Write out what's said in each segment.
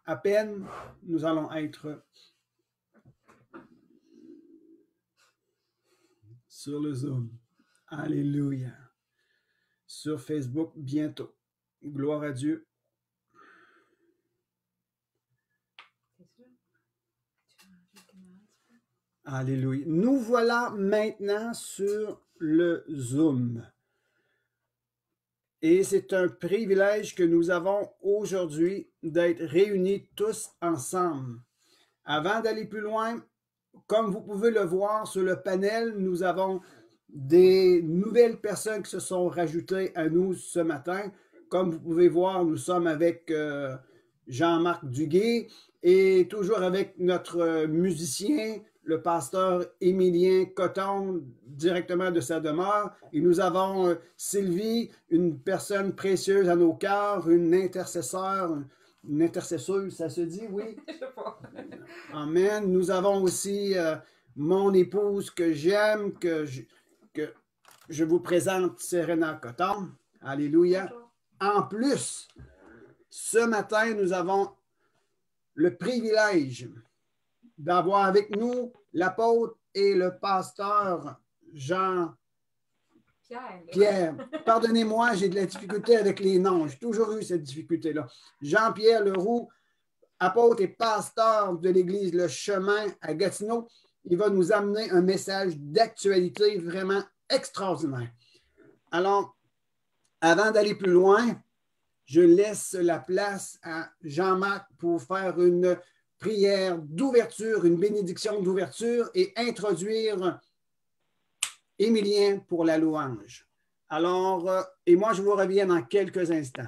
à peine, nous allons être sur le Zoom. Alléluia. Sur Facebook bientôt. Gloire à Dieu. Alléluia. Nous voilà maintenant sur le Zoom. Et c'est un privilège que nous avons aujourd'hui d'être réunis tous ensemble. Avant d'aller plus loin, comme vous pouvez le voir sur le panel, nous avons des nouvelles personnes qui se sont rajoutées à nous ce matin. Comme vous pouvez voir, nous sommes avec Jean-Marc Duguay et toujours avec notre musicien, le pasteur Émilien Coton, directement de sa demeure. Et nous avons Sylvie, une personne précieuse à nos cœurs, une intercesseuse, ça se dit, oui? Je sais pas. Amen. Nous avons aussi mon épouse que j'aime, que je vous présente, Serena Coton. Alléluia. Bonjour. En plus, ce matin, nous avons le privilège d'avoir avec nous l'apôtre et le pasteur Jean-Pierre. Pardonnez-moi, j'ai de la difficulté avec les noms. J'ai toujours eu cette difficulté-là. Jean-Pierre Leroux, apôtre et pasteur de l'Église Le Chemin à Gatineau. Il va nous amener un message d'actualité vraiment extraordinaire. Alors, avant d'aller plus loin, je laisse la place à Jean-Marc pour faire une prière d'ouverture, une bénédiction d'ouverture et introduire Émilien pour la louange. Alors, et moi, je vous reviens dans quelques instants.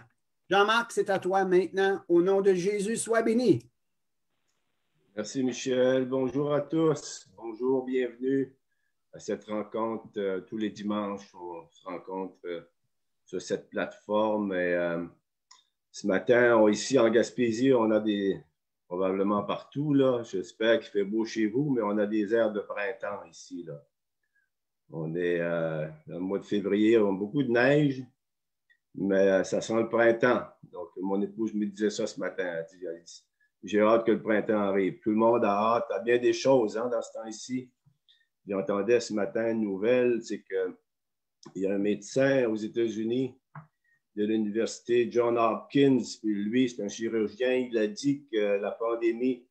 Jean-Marc, c'est à toi maintenant. Au nom de Jésus, sois béni. Merci, Michel. Bonjour à tous. Bonjour, bienvenue à cette rencontre. Tous les dimanches, on se rencontre sur cette plateforme. Et, ce matin, ici en Gaspésie, on a probablement partout, là. J'espère qu'il fait beau chez vous, mais on a des airs de printemps ici, là. On est dans le mois de février, on a beaucoup de neige, mais ça sent le printemps. Donc, mon épouse me disait ça ce matin. Elle dit, j'ai hâte que le printemps arrive. Tout le monde a hâte à bien des choses dans ce temps-ci. J'entendais ce matin une nouvelle, c'est qu'il y a un médecin aux États-Unis de l'université Johns Hopkins, puis lui, c'est un chirurgien, il a dit que la pandémie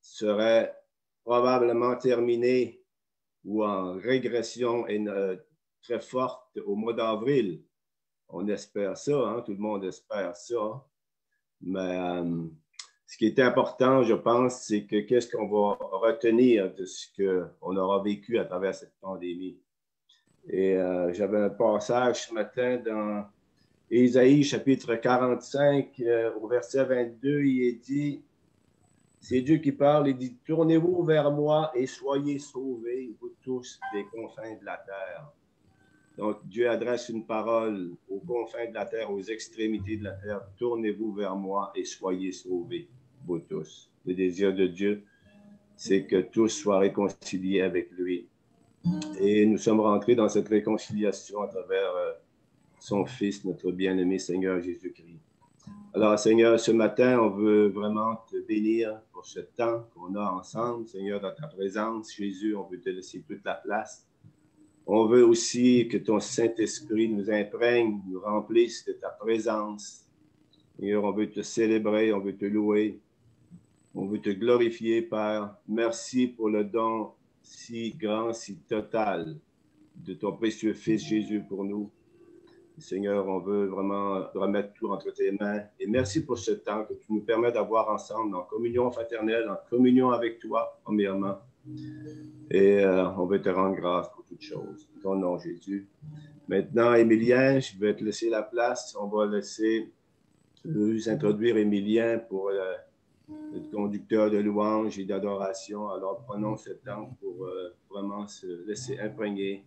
serait probablement terminée ou en régression très forte au mois d'avril. On espère ça, hein? Tout le monde espère ça. Mais ce qui est important, je pense, c'est que qu'est-ce qu'on va retenir de ce qu'on aura vécu à travers cette pandémie. Et j'avais un passage ce matin dans Ésaïe, chapitre 45, au verset 22, il est dit, c'est Dieu qui parle, il dit, tournez-vous vers moi et soyez sauvés, vous tous des confins de la terre. Donc, Dieu adresse une parole aux confins de la terre, aux extrémités de la terre. Tournez-vous vers moi et soyez sauvés, vous tous. Le désir de Dieu, c'est que tous soient réconciliés avec lui. Et nous sommes rentrés dans cette réconciliation à travers son Fils, notre bien-aimé Seigneur Jésus-Christ. Alors, Seigneur, ce matin, on veut vraiment te bénir pour ce temps qu'on a ensemble. Seigneur, dans ta présence, Jésus, on veut te laisser toute la place. On veut aussi que ton Saint-Esprit nous imprègne, nous remplisse de ta présence. Seigneur, on veut te célébrer, on veut te louer, on veut te glorifier, Père. Merci pour le don si grand, si total de ton précieux Fils Jésus pour nous. Seigneur, on veut vraiment remettre tout entre tes mains. Et merci pour ce temps que tu nous permets d'avoir ensemble en communion fraternelle, en communion avec toi, premièrement. Et on veut te rendre grâce pour toutes choses. En ton nom, Jésus. Maintenant, Émilien, je vais te laisser la place. On va laisser nous introduire Émilien pour le conducteur de louange et d'adoration. Alors, prenons ce temps pour vraiment se laisser imprégner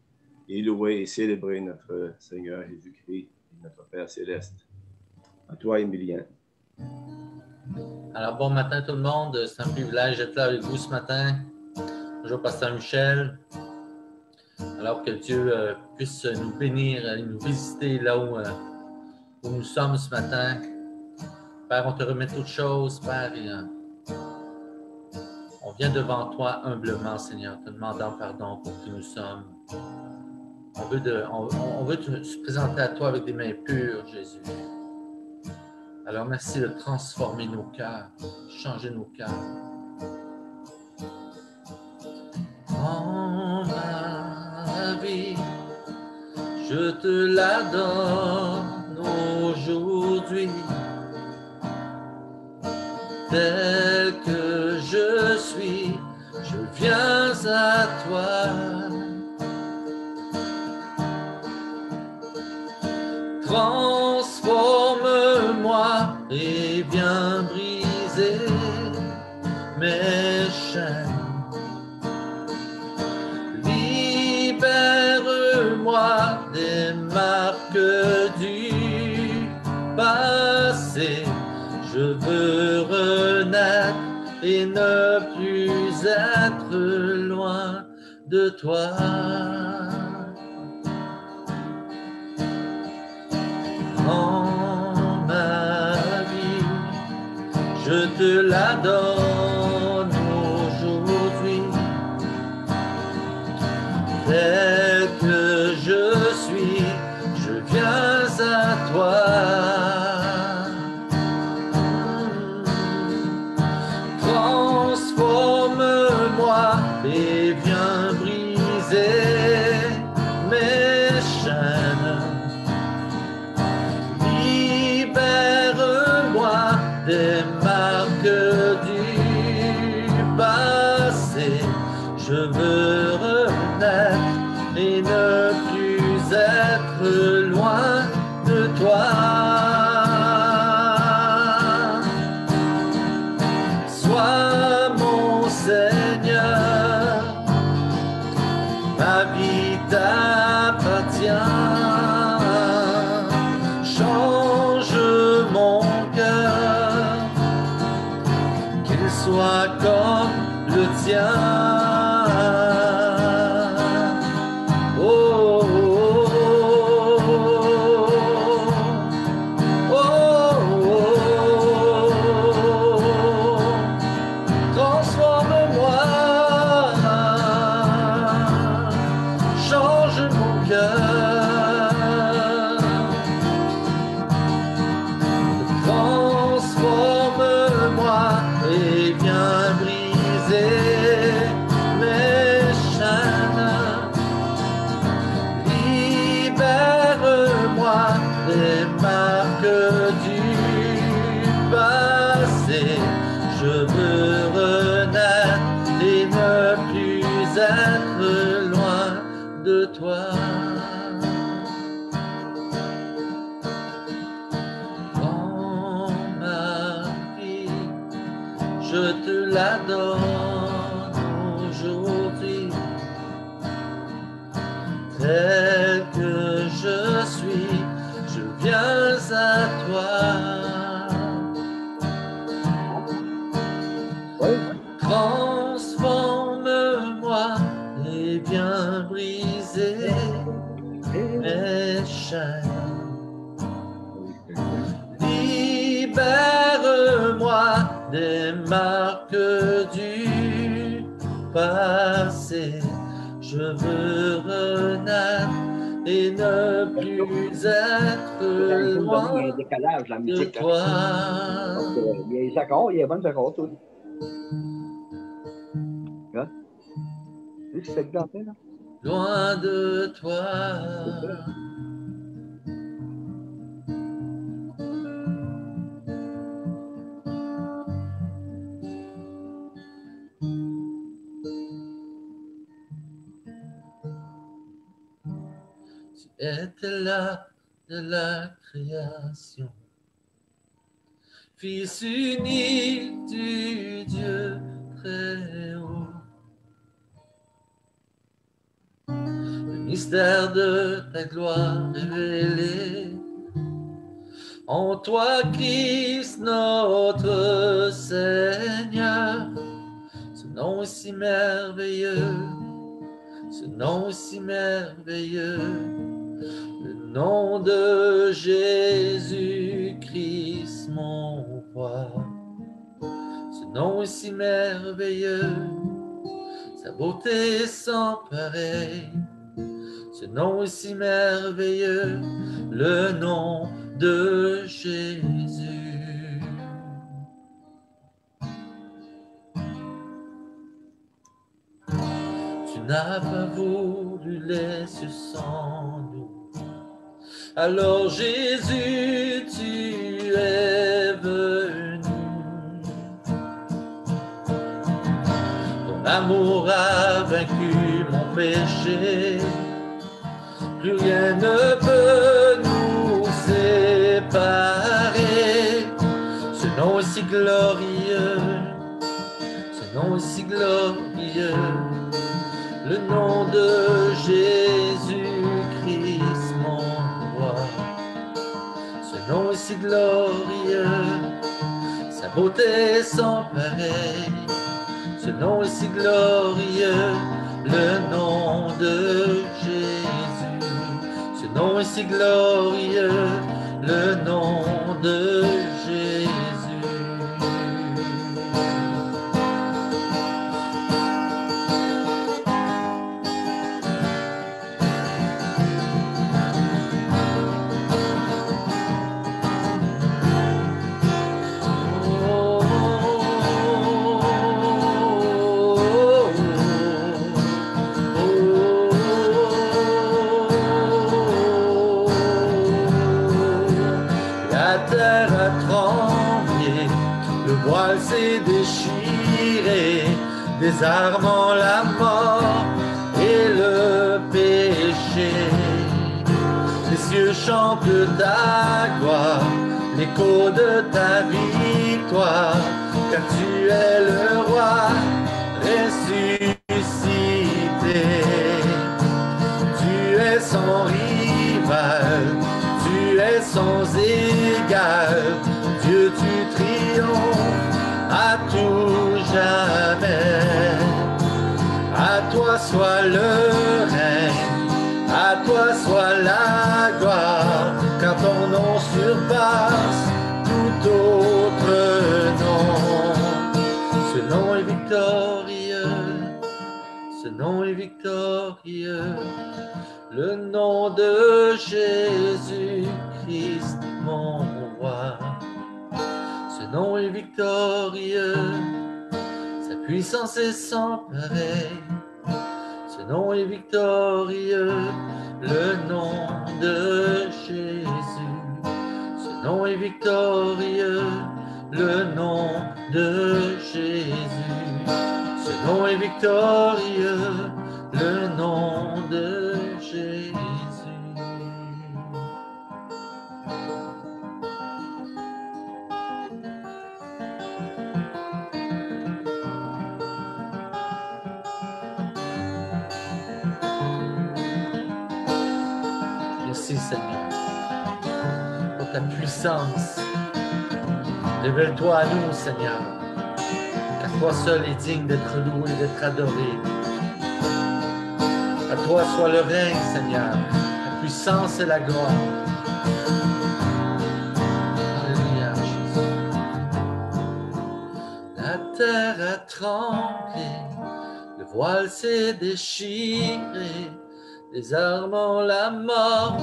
et louer et célébrer notre Seigneur Jésus-Christ, notre Père Céleste. À toi, Émilien. Alors, bon matin tout le monde. C'est un privilège d'être là avec vous ce matin. Bonjour, Pasteur Michel. Alors que Dieu puisse nous bénir et nous visiter là où nous sommes ce matin. Père, on te remet toutes choses, Père, et on vient devant toi humblement, Seigneur, te demandant pardon pour qui nous sommes. On veut se présenter à toi avec des mains pures, Jésus. Alors merci de transformer nos cœurs, changer nos cœurs. En ma vie, je te la donne aujourd'hui, tel que je suis, je viens à toi. Transforme-moi et viens briser mes chaînes. Libère-moi des marques du passé. Je veux renaître et ne plus être loin de toi. En ma vie, je te la donne aujourd'hui, tel que je suis, je viens à toi. Transforme-moi et viens briser mes chaînes. Libère-moi des marques du passé. Je veux renaître et ne plus être loin de toi. Sois mon Seigneur, ma vie t'appartient. Change mon cœur, qu'il soit comme le tien. Oh, oh, oh, oh. Transforme-moi, change mon cœur. Transforme-moi et viens briser mes chaînes. Libère-moi des marques du passé. Je veux renaître et ne plus être loin de toi. Dans ma vie, je te la donne aujourd'hui, tel que je suis, je viens à toi. Transforme-moi et viens briser mes chaînes. Libère-moi des marques du passé. Je veux renaître et ne plus être loin Il y a un décalage, la de musique. toi. Donc, il y a les accords, il y a les bonnes accords, tout. Là. Tu sais ce que c'est que dans là? Loin de toi. Tu étais là de la création, Fils unique du Dieu très haut. Le mystère de ta gloire révélé en toi, Christ, notre Seigneur. Ce nom si merveilleux, ce nom si merveilleux, le nom de Jésus-Christ, mon roi. Ce nom est si merveilleux, sa beauté est sans pareil. Ce nom est si merveilleux, le nom de Jésus. Tu n'as pas voulu les cieux sans nous. Alors Jésus, tu es venu. Ton amour a vaincu mon péché. Plus rien ne peut nous séparer. Ce nom est si glorieux, ce nom est si glorieux, le nom de Jésus-Christ, mon roi. Ce nom est si glorieux, sa beauté est sans pareil. Ce nom est si glorieux, le nom de Jésus. Ce nom est si glorieux, le nom de Jésus. S'est déchiré, désarmant la mort et le péché. Les cieux chantent ta gloire, l'écho de ta victoire, car tu es le roi ressuscité. Tu es sans rival, tu es sans égal, Dieu tu triomphes à tout jamais. À toi soit le règne, à toi soit la gloire, car ton nom surpasse tout autre nom. Ce nom est victorieux, ce nom est victorieux, le nom de Jésus-Christ, mon roi. Ce nom est victorieux, sa puissance est sans pareil. Ce nom est victorieux, le nom de Jésus. Ce nom est victorieux, le nom de Jésus. Ce nom est victorieux, le nom de Jésus. Merci Seigneur pour ta puissance. Révèle-toi à nous Seigneur, car toi seul est digne d'être loué, d'être adoré. À toi soit le règne Seigneur, la puissance et la gloire. Alléluia Jésus. La terre a tremblé, le voile s'est déchiré, désarmant la mort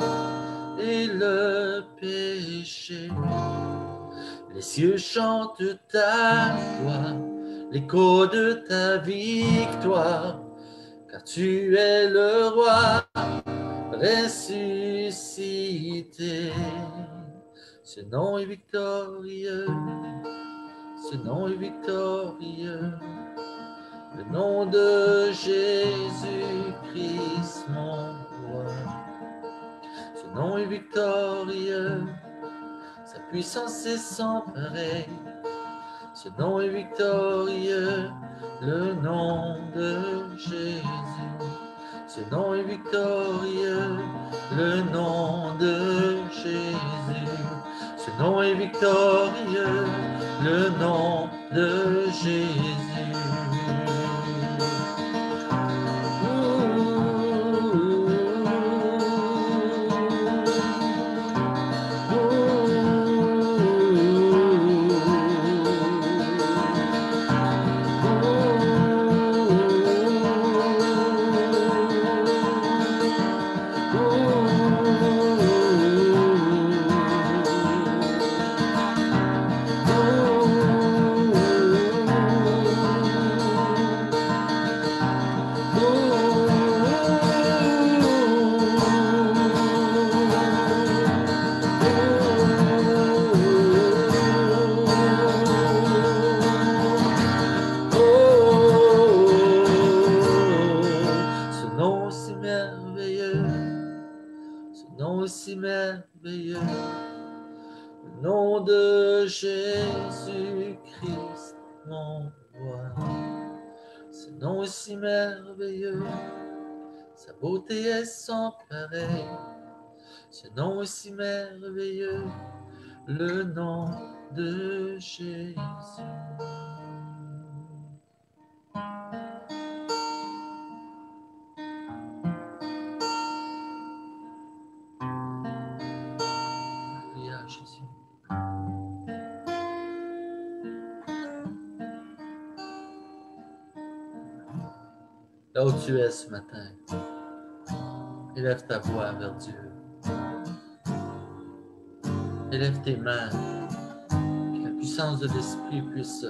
et le péché. Les cieux chantent ta gloire, l'écho de ta victoire, car tu es le roi ressuscité. Ce nom est victorieux, ce nom est victorieux, le nom de Jésus-Christ, mon roi. Ce nom est victorieux, sa puissance est sans pareil. Ce nom est victorieux, le nom de Jésus. Ce nom est victorieux, le nom de Jésus. Ce nom est victorieux, le nom de Jésus. mon roi. Ce nom est si merveilleux, sa beauté est sans pareil. Ce nom est si merveilleux, le nom de Jésus. Alléluia, Jésus. Là où tu es ce matin, élève ta voix vers Dieu. Élève tes mains, que la puissance de l'Esprit puisse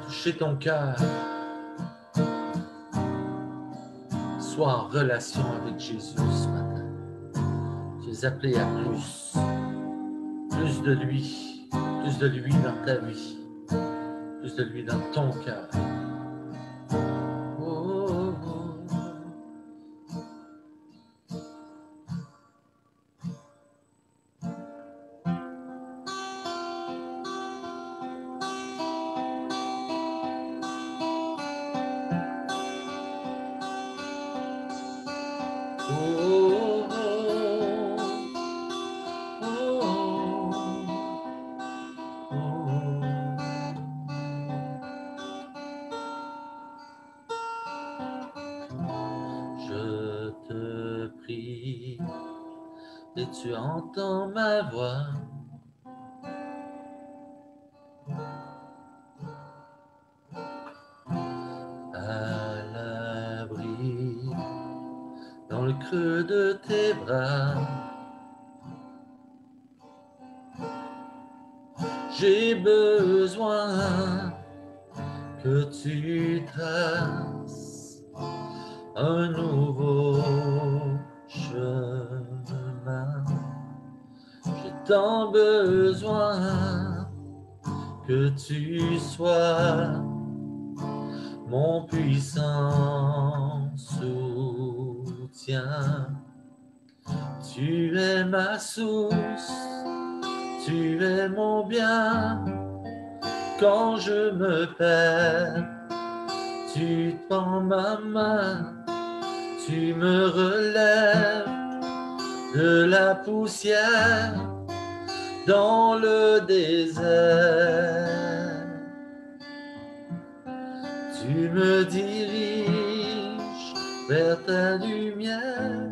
toucher ton cœur. Sois en relation avec Jésus ce matin. Tu es appelé à plus de lui dans ta vie, plus de lui dans ton cœur. Je te prie et tu entends ma voix. À l'abri dans le creux de tes bras, j'ai besoin que tu traces un nouveau chemin. J'ai tant besoin que tu sois mon puissant soutien. Tu es ma source, tu es mon bien. Quand je me perds, tu tends ma main, tu me relèves de la poussière dans le désert. Tu me diriges vers ta lumière,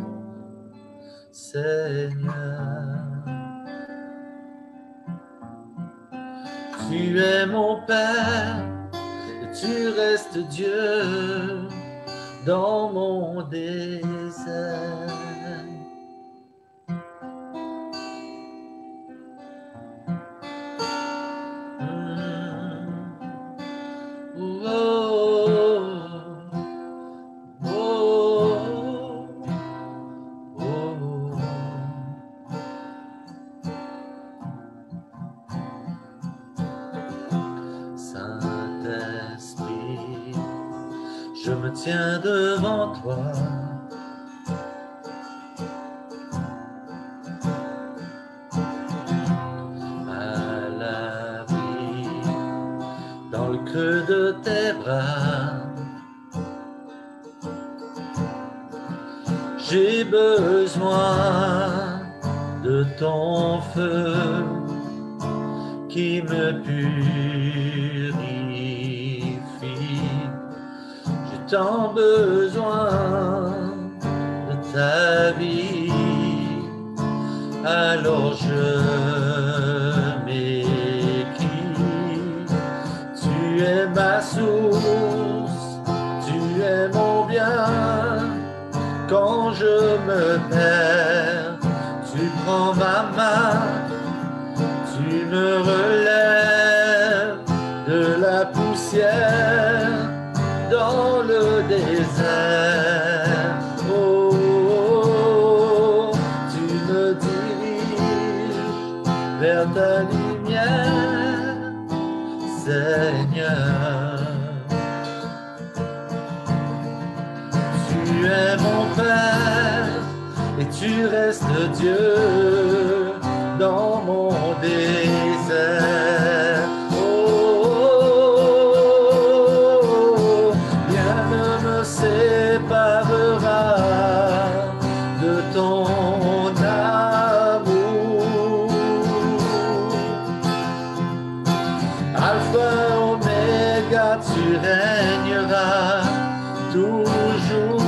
Seigneur. Tu es mon Père, et tu restes Dieu dans mon désert. Saint-Esprit, je me tiens devant toi. À l'abri, dans le creux de tes bras, j'ai besoin de ton feu qui me purifie. J'ai tant besoin de ta vie, alors je m'écris. Tu es ma source, tu es mon bien. Quand je me perds, tu prends ma main, tu me relèves de la poussière dans le désert. Oh, oh, oh, tu me diriges vers ta lumière, Seigneur. Tu es mon Père et tu restes Dieu dans mon désert. Oh, oh, tu régneras toujours.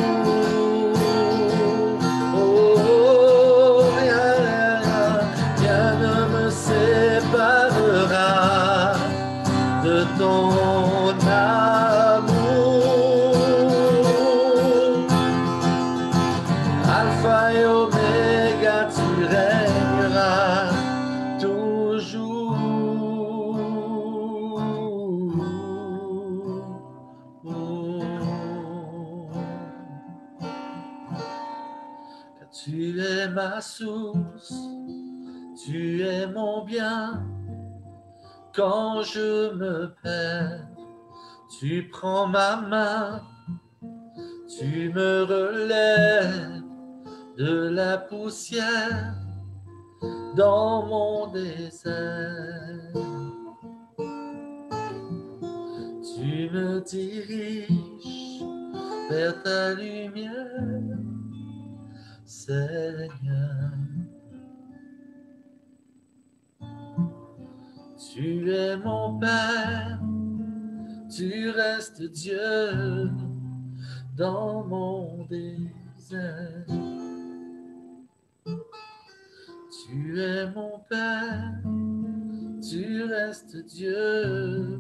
Oh, rien ne me séparera de ton amour. Alpha et Oméga, tu régneras toujours. Car tu es ma source, tu es mon bien. Quand je me perds, tu prends ma main, tu me relèves de la poussière dans mon désert. Tu me diriges vers ta lumière, Seigneur. Tu es mon Père, tu restes Dieu dans mon désert. Tu es mon Père, tu restes Dieu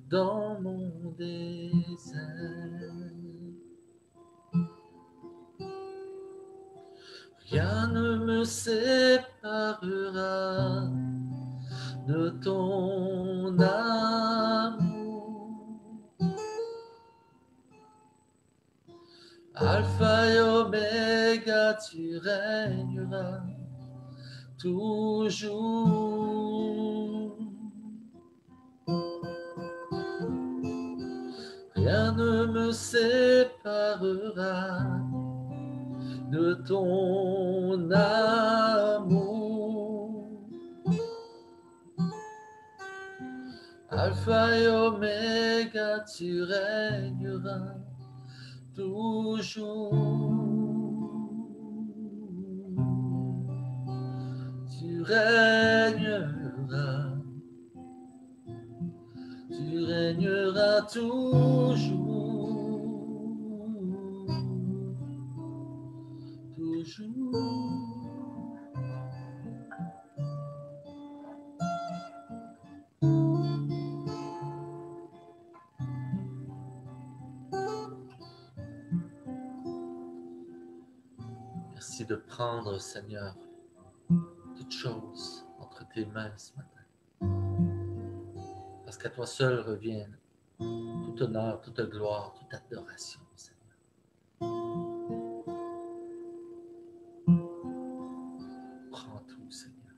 dans mon désert. Rien ne me séparera de ton amour. Alpha et Oméga, tu régneras toujours. Rien ne me séparera de ton amour. Alpha et Oméga, tu régneras toujours. Tu régneras toujours. Toujours. Merci de prendre, Seigneur, toutes choses entre tes mains ce matin. Parce qu'à toi seul reviennent tout honneur, toute gloire, toute adoration, Seigneur. Prends tout, Seigneur.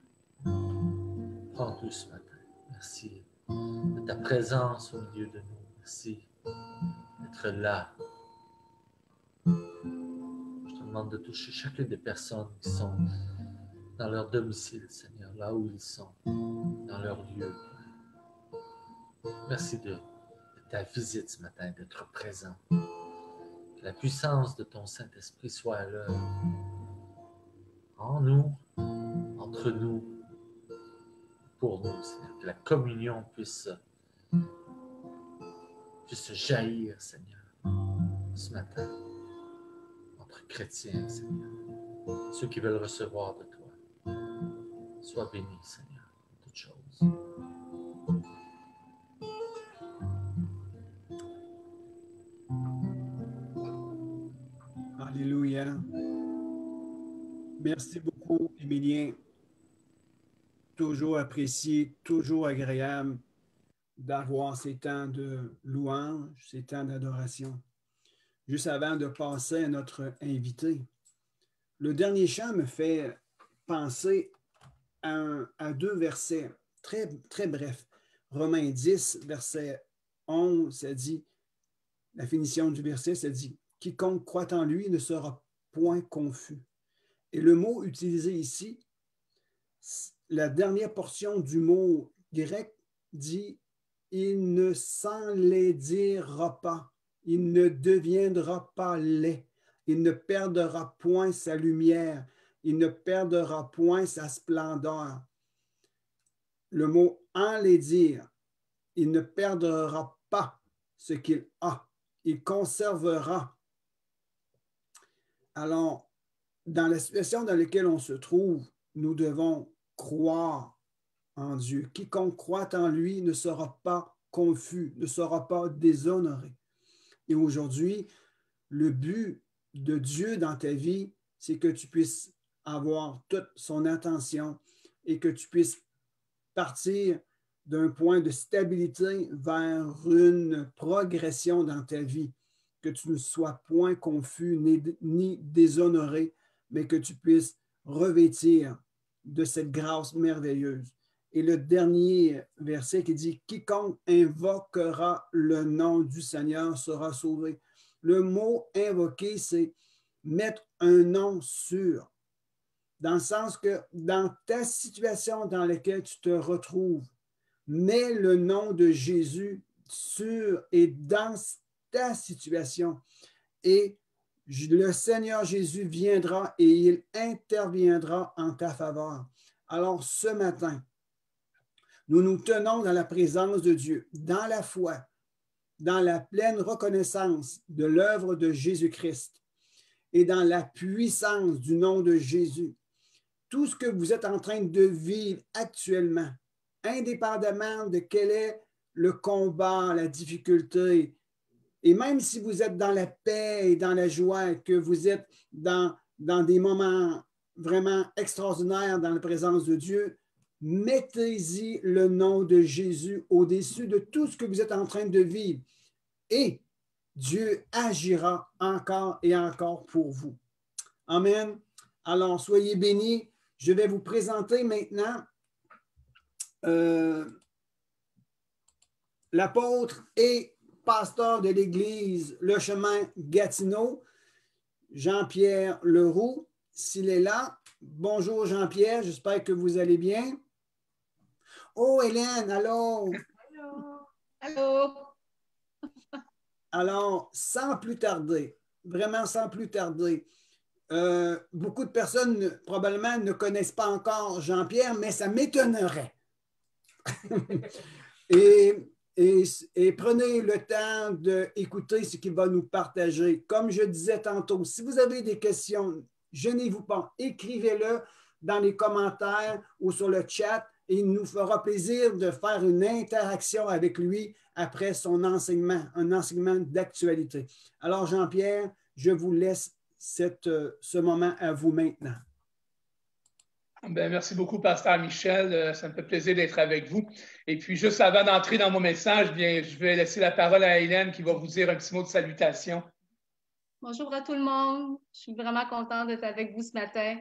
Prends tout ce matin. Merci de ta présence au milieu de nous. Merci d'être là. Je te demande de toucher chacune des personnes qui sont dans leur domicile, Seigneur, là où ils sont, dans leur lieu. Merci de ta visite ce matin, d'être présent. Que la puissance de ton Saint-Esprit soit à l'œuvre en nous, entre nous, pour nous, Seigneur. Que la communion puisse jaillir, Seigneur, ce matin, entre chrétiens, Seigneur. Ceux qui veulent recevoir de toi. Sois béni, Seigneur, en toutes choses. Alléluia. Merci beaucoup, Émilien. Toujours apprécié, toujours agréable d'avoir ces temps de louange, ces temps d'adoration. Juste avant de passer à notre invité, le dernier chant me fait penser à deux versets très, très brefs. Romains 10, verset 11, ça dit, la finition du verset, ça dit « Quiconque croit en lui ne sera point confus ». Et le mot utilisé ici, la dernière portion du mot grec dit « il ne s'enlaidira pas, il ne deviendra pas laid, il ne perdra point sa lumière, il ne perdra point sa splendeur ». Le mot « enlaidir », il ne perdra pas ce qu'il a. Il conservera. Alors, dans la situation dans laquelle on se trouve, nous devons croire en Dieu. Quiconque croit en lui ne sera pas confus, ne sera pas déshonoré. Et aujourd'hui, le but de Dieu dans ta vie, c'est que tu puisses avoir toute son attention et que tu puisses partir d'un point de stabilité vers une progression dans ta vie, que tu ne sois point confus ni déshonoré, mais que tu puisses revêtir de cette grâce merveilleuse. Et le dernier verset qui dit « Quiconque invoquera le nom du Seigneur sera sauvé ». Le mot « invoquer », c'est mettre un nom sûr, dans le sens que dans ta situation dans laquelle tu te retrouves, mets le nom de Jésus sur et dans ta situation. Et le Seigneur Jésus viendra et il interviendra en ta faveur. Alors ce matin, nous nous tenons dans la présence de Dieu, dans la foi, dans la pleine reconnaissance de l'œuvre de Jésus-Christ et dans la puissance du nom de Jésus. Tout ce que vous êtes en train de vivre actuellement, indépendamment de quel est le combat, la difficulté, et même si vous êtes dans la paix et dans la joie, que vous êtes dans des moments vraiment extraordinaires dans la présence de Dieu, mettez-y le nom de Jésus au-dessus de tout ce que vous êtes en train de vivre. Et Dieu agira encore et encore pour vous. Amen. Alors, soyez bénis. Je vais vous présenter maintenant l'apôtre et pasteur de l'Église Le Chemin Gatineau, Jean-Pierre Leroux, s'il est là. Bonjour Jean-Pierre, j'espère que vous allez bien. Oh Hélène, allô? Allô? Alors, sans plus tarder, vraiment sans plus tarder, beaucoup de personnes probablement ne connaissent pas encore Jean-Pierre, mais ça m'étonnerait. Et prenez le temps d'écouter ce qu'il va nous partager. Comme je disais tantôt, si vous avez des questions, gênez-vous pas, écrivez-le dans les commentaires ou sur le chat et il nous fera plaisir de faire une interaction avec lui après son enseignement, un enseignement d'actualité. Alors Jean-Pierre, je vous laisse ce moment à vous maintenant. Bien, merci beaucoup, Pasteur Michel. Ça me fait plaisir d'être avec vous. Et puis, juste avant d'entrer dans mon message, bien, je vais laisser la parole à Hélène qui va vous dire un petit mot de salutation. Bonjour à tout le monde. Je suis vraiment contente d'être avec vous ce matin.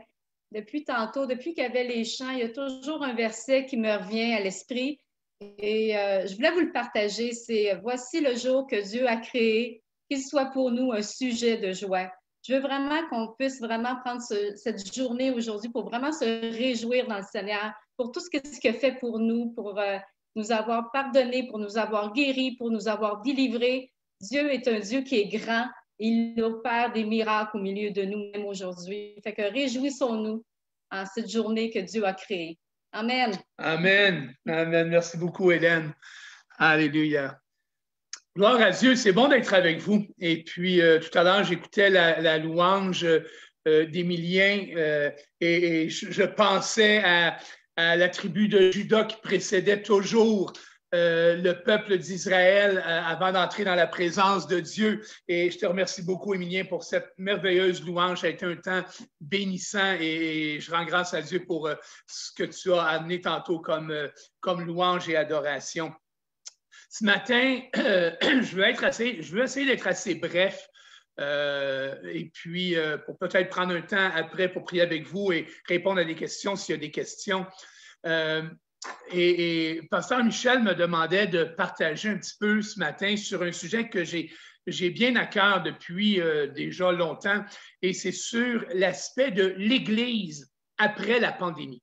Depuis tantôt, depuis qu'il y avait les chants, il y a toujours un verset qui me revient à l'esprit. Et je voulais vous le partager. C'est « Voici le jour que Dieu a créé, qu'il soit pour nous un sujet de joie ». Je veux vraiment qu'on puisse vraiment prendre cette journée aujourd'hui pour vraiment se réjouir dans le Seigneur, pour tout ce qu'il a fait pour nous, pour nous avoir pardonné, pour nous avoir guéris, pour nous avoir délivrés. Dieu est un Dieu qui est grand. Il opère des miracles au milieu de nous-mêmes aujourd'hui. Fait que réjouissons-nous en cette journée que Dieu a créée. Amen. Amen. Amen. Merci beaucoup, Hélène. Alléluia. Gloire à Dieu, c'est bon d'être avec vous. Et puis, tout à l'heure, j'écoutais la louange d'Émilien et je pensais à la tribu de Juda qui précédait toujours le peuple d'Israël avant d'entrer dans la présence de Dieu. Et je te remercie beaucoup, Émilien, pour cette merveilleuse louange. Ça a été un temps bénissant et je rends grâce à Dieu pour ce que tu as amené tantôt comme louange et adoration. Ce matin, je veux essayer d'être assez bref et puis pour peut-être prendre un temps après pour prier avec vous et répondre à des questions s'il y a des questions. Et Pasteur Michel me demandait de partager un petit peu ce matin sur un sujet que j'ai bien à cœur depuis déjà longtemps et c'est sur l'aspect de l'Église après la pandémie.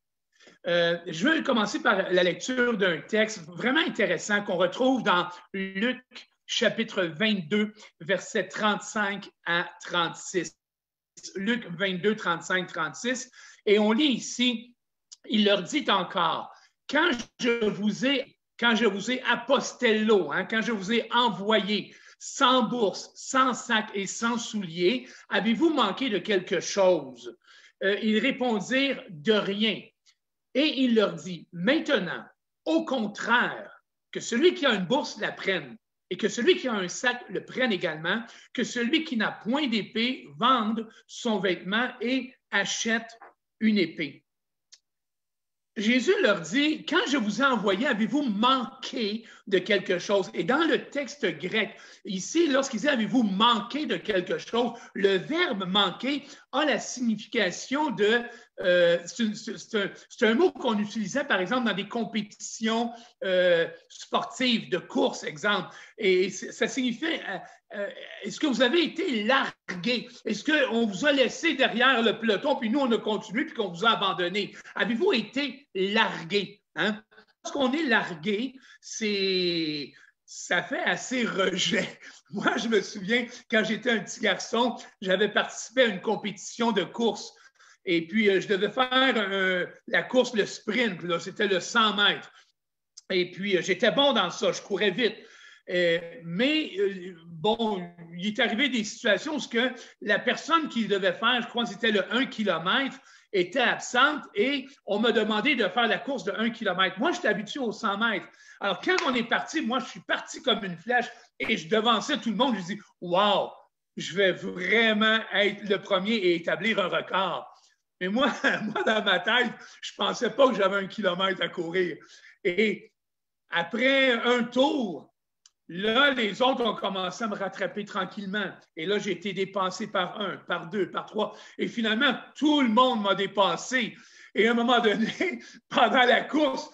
Je veux commencer par la lecture d'un texte vraiment intéressant qu'on retrouve dans Luc chapitre 22, versets 35 à 36. Luc 22, 35, 36. Et on lit ici, il leur dit encore, quand je vous ai quand je vous ai apostello, hein, quand je vous ai envoyé sans bourse, sans sac et sans souliers, avez-vous manqué de quelque chose? Ils répondirent de rien. Et il leur dit, maintenant, au contraire, que celui qui a une bourse la prenne, et que celui qui a un sac le prenne également, que celui qui n'a point d'épée vende son vêtement et achète une épée. Jésus leur dit, quand je vous ai envoyé, avez-vous manqué de quelque chose? Et dans le texte grec, ici, lorsqu'il dit avez-vous manqué de quelque chose, le verbe manquer a la signification de... c'est un mot qu'on utilisait, par exemple, dans des compétitions sportives, de course, exemple. Et ça signifie, est-ce que vous avez été largué? Est-ce qu'on vous a laissé derrière le peloton, puis nous, on a continué, puis qu'on vous a abandonné? Avez-vous été largué? Hein? Lorsqu'on est largué, ça fait assez rejet. Moi, je me souviens, quand j'étais un petit garçon, j'avais participé à une compétition de course. Et puis, je devais faire la course, le sprint, c'était le 100 mètres. Et puis, j'étais bon dans ça, je courais vite. Mais, bon, il est arrivé des situations où que la personne qui devait faire, je crois que c'était le 1 km, était absente et on m'a demandé de faire la course de 1 km. Moi, j'étais habitué aux 100 mètres. Alors, quand on est parti, moi, je suis parti comme une flèche et je devançais tout le monde. Je dis, wow, je vais vraiment être le premier et établir un record. Mais moi, dans ma tête, je ne pensais pas que j'avais 1 kilomètre à courir. Et après un tour, là, les autres ont commencé à me rattraper tranquillement. Et là, j'ai été dépassé par 1, par 2, par 3. Et finalement, tout le monde m'a dépassé. Et à un moment donné, pendant la course,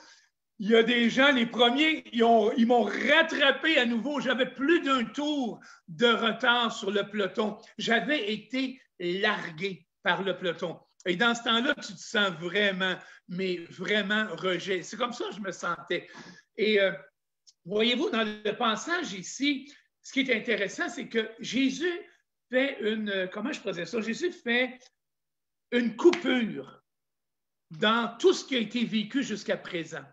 il y a des gens, les premiers, ils m'ont rattrapé à nouveau. J'avais plus d'un tour de retard sur le peloton. J'avais été largué par le peloton. Et dans ce temps-là, tu te sens vraiment, mais vraiment rejet. C'est comme ça que je me sentais. Et voyez-vous, dans le passage ici, ce qui est intéressant, c'est que Jésus fait comment je pourrais dire ça? Jésus fait une coupure dans tout ce qui a été vécu jusqu'à présent.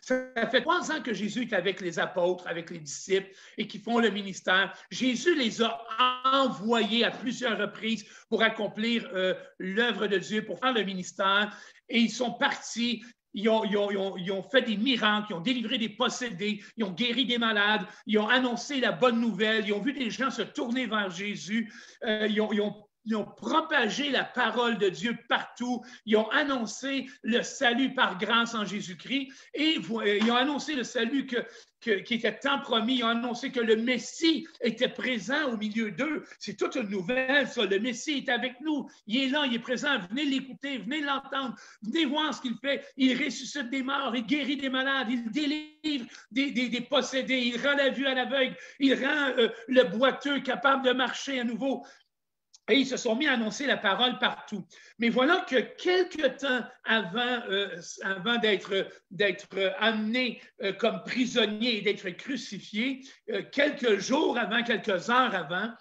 Ça fait 3 ans que Jésus est avec les apôtres, avec les disciples et qui font le ministère. Jésus les a envoyés à plusieurs reprises pour accomplir l'œuvre de Dieu, pour faire le ministère. Et ils sont partis. Ils ont fait des miracles, ils ont délivré des possédés, ils ont guéri des malades, ils ont annoncé la bonne nouvelle, ils ont vu des gens se tourner vers Jésus, ils ont propagé la parole de Dieu partout, ils ont annoncé le salut par grâce en Jésus-Christ et ils ont annoncé le salut qui était tant promis, ils ont annoncé que le Messie était présent au milieu d'eux. C'est toute une nouvelle, ça. Le Messie est avec nous, il est là, il est présent. Venez l'écouter, venez l'entendre, venez voir ce qu'il fait. Il ressuscite des morts, il guérit des malades, il délivre des possédés, il rend la vue à l'aveugle, il rend le boiteux capable de marcher à nouveau. Et ils se sont mis à annoncer la parole partout. Mais voilà que quelques temps avant d'être amenés comme prisonniers et d'être crucifiés, quelques jours avant, quelques heures avant,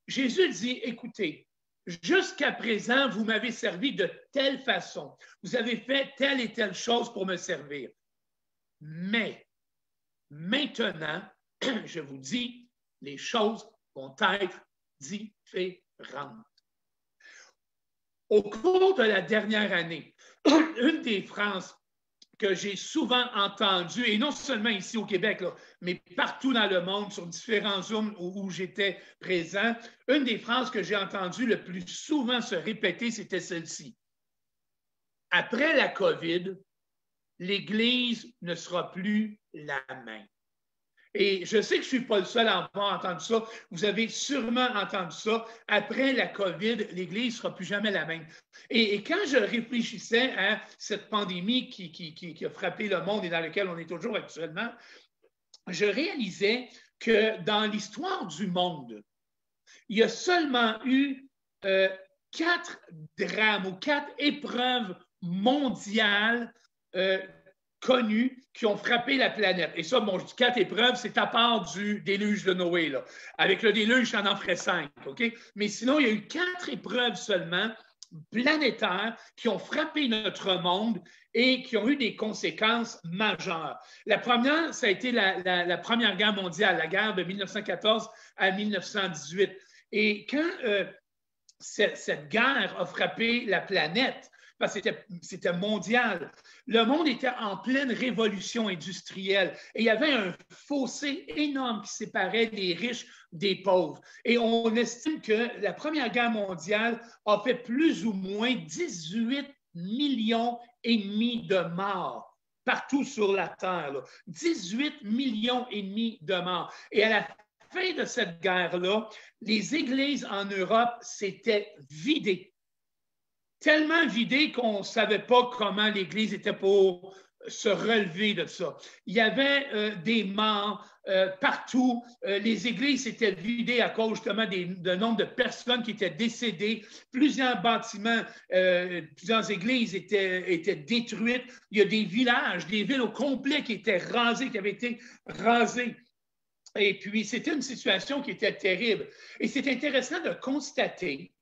Jésus dit, écoutez, jusqu'à présent, vous m'avez servi de telle façon. Vous avez fait telle et telle chose pour me servir. Mais maintenant, je vous dis, les choses vont être différentes. Au cours de la dernière année, une des phrases que j'ai souvent entendues, et non seulement ici au Québec, là, mais partout dans le monde, sur différents Zooms où j'étais présent, une des phrases que j'ai entendues le plus souvent se répéter, c'était celle-ci. Après la COVID, l'Église ne sera plus la même. Et je sais que je ne suis pas le seul à avoir entendu ça. Vous avez sûrement entendu ça. Après la COVID, l'Église ne sera plus jamais la même. Et quand je réfléchissais à cette pandémie qui a frappé le monde et dans laquelle on est toujours actuellement, je réalisais que dans l'histoire du monde, il y a seulement eu 4 drames ou 4 épreuves mondiales connues qui ont frappé la planète. Et ça, bon, je dis 4 épreuves, c'est à part du déluge de Noé. Là. Avec le déluge, j'en ferais 5. OK? Mais sinon, il y a eu 4 épreuves seulement planétaires qui ont frappé notre monde et qui ont eu des conséquences majeures. La première, ça a été la Première Guerre mondiale, la guerre de 1914 à 1918. Et quand cette guerre a frappé la planète, parce que c'était mondial, le monde était en pleine révolution industrielle et il y avait un fossé énorme qui séparait les riches des pauvres. Et on estime que la Première Guerre mondiale a fait plus ou moins 18 millions et demi de morts partout sur la Terre. Là. 18 millions et demi de morts. Et à la fin de cette guerre-là, les églises en Europe s'étaient vidées. Tellement vidées qu'on ne savait pas comment l'Église était pour se relever de ça. Il y avait des morts partout. Les églises s'étaient vidées à cause justement du nombre de personnes qui étaient décédées. Plusieurs bâtiments, plusieurs églises étaient détruites. Il y a des villages, des villes au complet qui étaient rasées, qui avaient été rasées. Et puis, c'était une situation qui était terrible. Et c'est intéressant de constater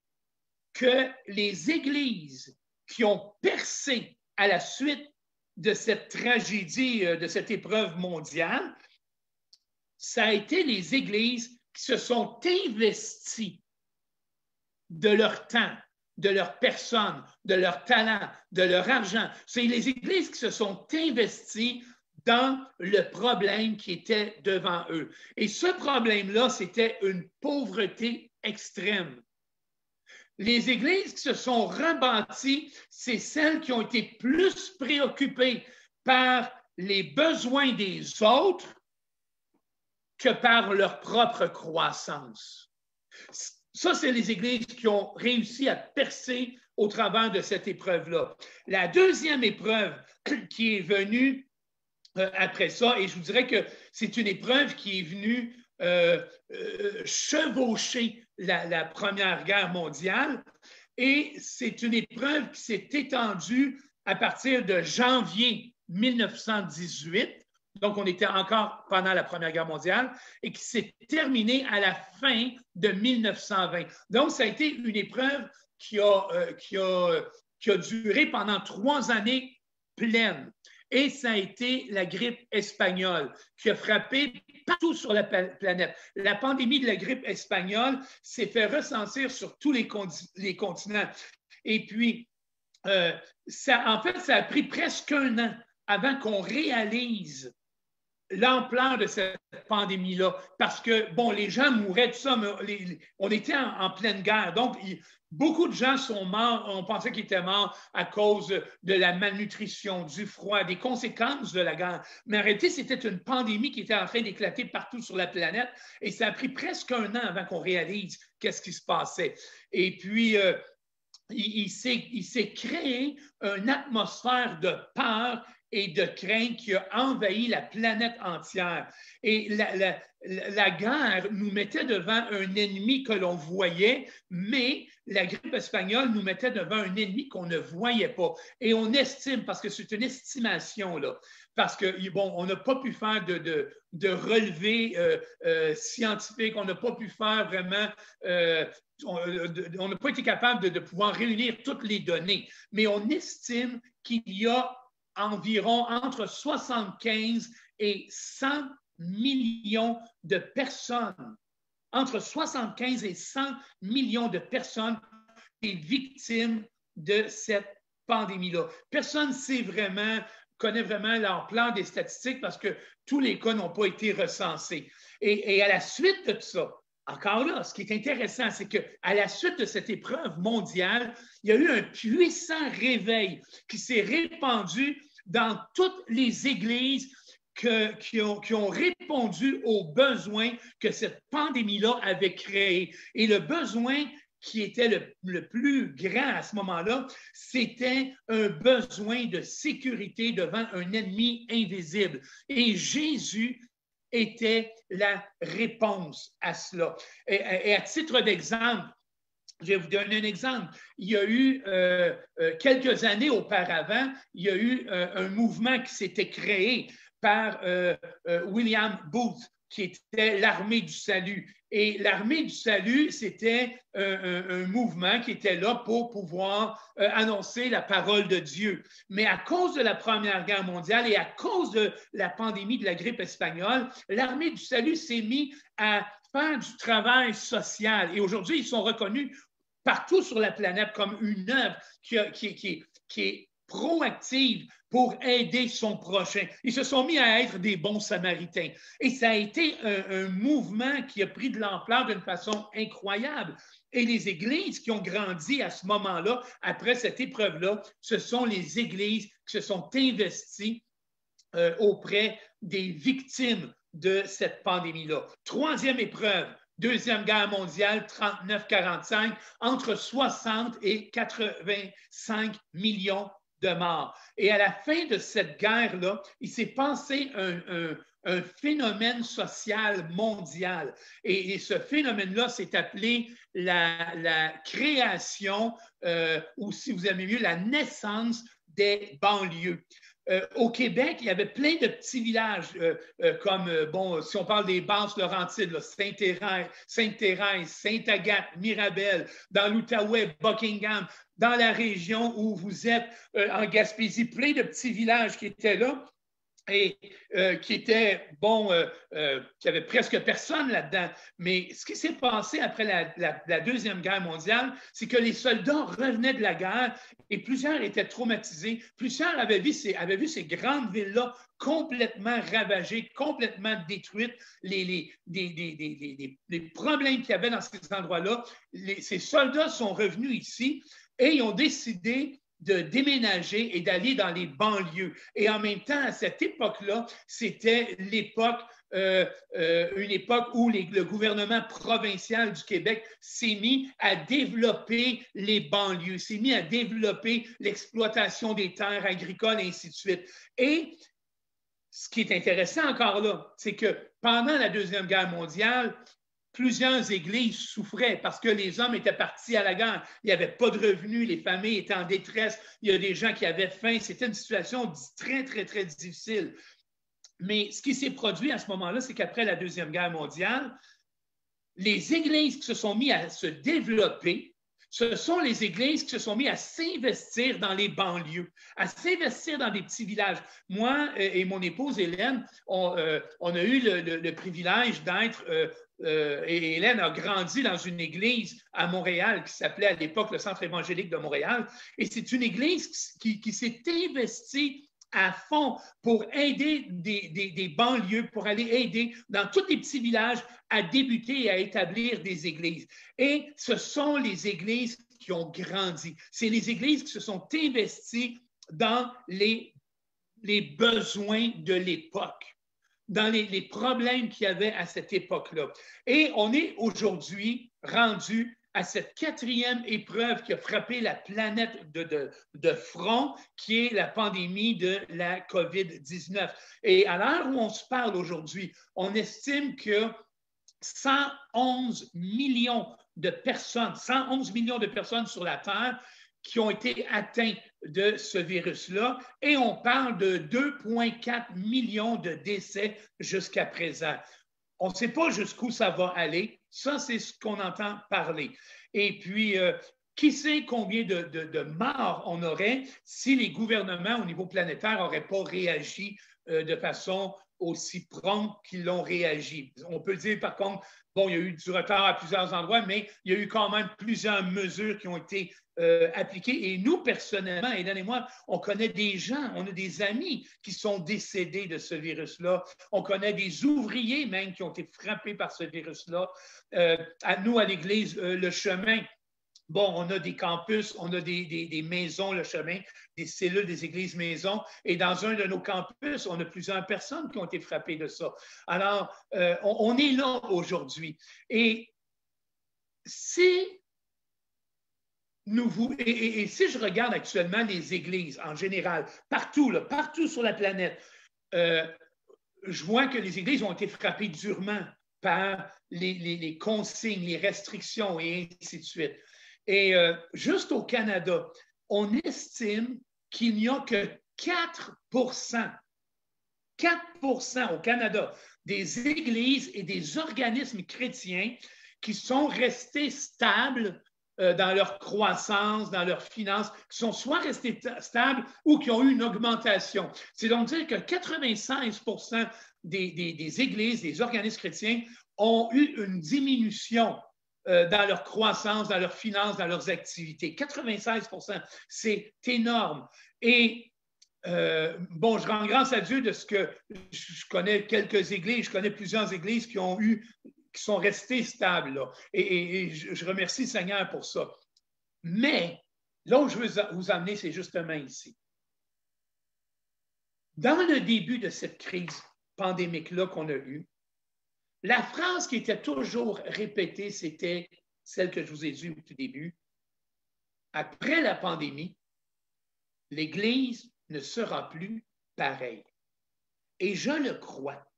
que les églises qui ont percé à la suite de cette tragédie, de cette épreuve mondiale, ça a été les églises qui se sont investies de leur temps, de leur personne, de leur talent, de leur argent. C'est les églises qui se sont investies dans le problème qui était devant eux. Et ce problème-là, c'était une pauvreté extrême. Les églises qui se sont rebâties, c'est celles qui ont été plus préoccupées par les besoins des autres que par leur propre croissance. Ça, c'est les églises qui ont réussi à percer au travers de cette épreuve-là. La deuxième épreuve qui est venue après ça, et je vous dirais que c'est une épreuve qui est venue chevaucher la Première Guerre mondiale, et c'est une épreuve qui s'est étendue à partir de janvier 1918, donc on était encore pendant la Première Guerre mondiale, et qui s'est terminée à la fin de 1920. Donc, ça a été une épreuve qui a duré pendant 3 années pleines. Et ça a été la grippe espagnole qui a frappé partout sur la planète. La pandémie de la grippe espagnole s'est fait ressentir sur tous les continents. Et puis, ça a pris presque 1 an avant qu'on réalise l'ampleur de cette pandémie-là. Parce que, bon, les gens mouraient, tout ça, mais on était en pleine guerre. Donc, beaucoup de gens sont morts, on pensait qu'ils étaient morts à cause de la malnutrition, du froid, des conséquences de la guerre. Mais en réalité, c'était une pandémie qui était en train d'éclater partout sur la planète et ça a pris presque 1 an avant qu'on réalise qu'est-ce qui se passait. Et puis, il s'est créé une atmosphère de peur et de crainte qui a envahi la planète entière. Et la guerre nous mettait devant un ennemi que l'on voyait, mais la grippe espagnole nous mettait devant un ennemi qu'on ne voyait pas. Et on estime, parce que c'est une estimation, là, parce que, bon, on n'a pas pu faire de relevés scientifiques, on n'a pas pu faire vraiment... on n'a pas été capable de pouvoir réunir toutes les données, mais on estime qu'il y a environ entre 75 et 100 millions de personnes, entre 75 et 100 millions de personnes sont victimes de cette pandémie-là. Personne ne connaît vraiment l'ampleur des statistiques parce que tous les cas n'ont pas été recensés. Et à la suite de tout ça, encore là, ce qui est intéressant, c'est qu'à la suite de cette épreuve mondiale, il y a eu un puissant réveil qui s'est répandu dans toutes les églises qui ont répondu aux besoins que cette pandémie-là avait créés. Et le besoin qui était le plus grand à ce moment-là, c'était un besoin de sécurité devant un ennemi invisible. Et Jésus était la réponse à cela. Et à titre d'exemple, je vais vous donner un exemple. Il y a eu, quelques années auparavant, il y a eu un mouvement qui s'était créé par William Booth. qui était l'Armée du Salut. Et l'Armée du Salut, c'était un mouvement qui était là pour pouvoir annoncer la parole de Dieu. Mais à cause de la Première Guerre mondiale et à cause de la pandémie de la grippe espagnole, l'Armée du Salut s'est mise à faire du travail social. Et aujourd'hui, ils sont reconnus partout sur la planète comme une œuvre qui est proactive pour aider son prochain. Ils se sont mis à être des bons samaritains. Et ça a été un mouvement qui a pris de l'ampleur d'une façon incroyable. Et les églises qui ont grandi à ce moment-là, après cette épreuve-là, ce sont les églises qui se sont investies auprès des victimes de cette pandémie-là. Troisième épreuve, Deuxième Guerre mondiale, 39-45, entre 60 et 85 millions de morts. Et à la fin de cette guerre-là, il s'est passé un phénomène social mondial. Et ce phénomène-là s'est appelé la création, ou si vous aimez mieux, la naissance des banlieues. Au Québec, il y avait plein de petits villages comme, si on parle des Basses-Laurentides, Sainte-Thérèse, Sainte-Agathe, Mirabel, dans l'Outaouais, Buckingham, dans la région où vous êtes, en Gaspésie, plein de petits villages qui étaient là et qui étaient, qui avait presque personne là-dedans. Mais ce qui s'est passé après la Deuxième Guerre mondiale, c'est que les soldats revenaient de la guerre et plusieurs étaient traumatisés. Plusieurs avaient vu ces grandes villes-là complètement ravagées, complètement détruites. Les problèmes qu'il y avait dans ces endroits-là, ces soldats sont revenus ici et ils ont décidé de déménager et d'aller dans les banlieues. Et en même temps, à cette époque-là, c'était une époque où le gouvernement provincial du Québec s'est mis à développer les banlieues, s'est mis à développer l'exploitation des terres agricoles, et ainsi de suite. Et ce qui est intéressant encore là, c'est que pendant la Deuxième Guerre mondiale, plusieurs églises souffraient parce que les hommes étaient partis à la guerre. Il n'y avait pas de revenus, les familles étaient en détresse, il y a des gens qui avaient faim. C'était une situation très, très, très difficile. Mais ce qui s'est produit à ce moment-là, c'est qu'après la Deuxième Guerre mondiale, les églises qui se sont mises à se développer, ce sont les églises qui se sont mises à s'investir dans les banlieues, à s'investir dans des petits villages. Moi et mon épouse Hélène, on a eu le privilège d'être... et Hélène a grandi dans une église à Montréal qui s'appelait à l'époque le Centre évangélique de Montréal. Et c'est une église qui s'est investie à fond pour aider des banlieues, pour aller aider dans tous les petits villages à débuter et à établir des églises. Et ce sont les églises qui ont grandi. C'est les églises qui se sont investies dans les besoins de l'époque, dans les problèmes qu'il y avait à cette époque-là. Et on est aujourd'hui rendu à cette quatrième épreuve qui a frappé la planète de front, qui est la pandémie de la COVID-19. Et à l'heure où on se parle aujourd'hui, on estime que 111 millions de personnes sur la Terre qui ont été atteints de ce virus-là, et on parle de 2,4 millions de décès jusqu'à présent. On ne sait pas jusqu'où ça va aller. Ça, c'est ce qu'on entend parler. Et puis, qui sait combien de morts on aurait si les gouvernements au niveau planétaire n'auraient pas réagi de façon aussi prompte qu'ils l'ont réagi. On peut dire, par contre, il y a eu du retard à plusieurs endroits, mais il y a eu quand même plusieurs mesures qui ont été appliquées. Et nous, personnellement, Hélène et moi, on connaît des gens, on a des amis qui sont décédés de ce virus-là. On connaît des ouvriers même qui ont été frappés par ce virus-là. À nous, à l'Église, Le Chemin, on a des campus, on a des maisons, Le Chemin, des cellules, des églises maisons. Et dans un de nos campus, on a plusieurs personnes qui ont été frappées de ça. Alors, on est là aujourd'hui. Et si si je regarde actuellement les églises en général, partout sur la planète, je vois que les églises ont été frappées durement par les consignes, les restrictions et ainsi de suite. Et juste au Canada, on estime qu'il n'y a que 4% au Canada des églises et des organismes chrétiens qui sont restés stables dans leur croissance, dans leurs finances, qui sont soit restés stables ou qui ont eu une augmentation. C'est donc dire que 96% des églises, des organismes chrétiens ont eu une diminution dans leur croissance, dans leurs finances, dans leurs activités. 96%, c'est énorme. Et bon, je rends grâce à Dieu de ce que je connais quelques églises, je connais plusieurs églises qui sont restées stables. Là. Et je remercie le Seigneur pour ça. Mais là où je veux vous amener, c'est justement ici. Dans le début de cette crise pandémique-là qu'on a eue, la phrase qui était toujours répétée, c'était celle que je vous ai dit au tout début. Après la pandémie, l'Église ne sera plus pareille. Et je le crois.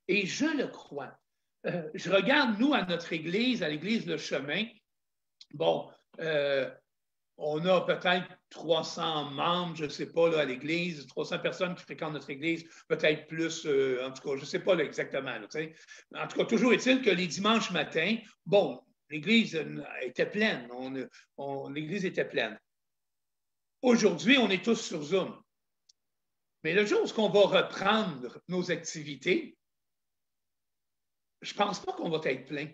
Et je le crois. Je regarde, nous, à notre Église, à l'Église Le Chemin, bon, on a peut-être 300 membres, je ne sais pas, là, à l'Église, 300 personnes qui fréquentent notre Église, peut-être plus, en tout cas, je ne sais pas là, exactement. Là, en tout cas, toujours est-il que les dimanches matins, bon, l'Église était pleine, l'Église était pleine. Aujourd'hui, on est tous sur Zoom. Mais le jour où on va reprendre nos activités, je ne pense pas qu'on va être plein.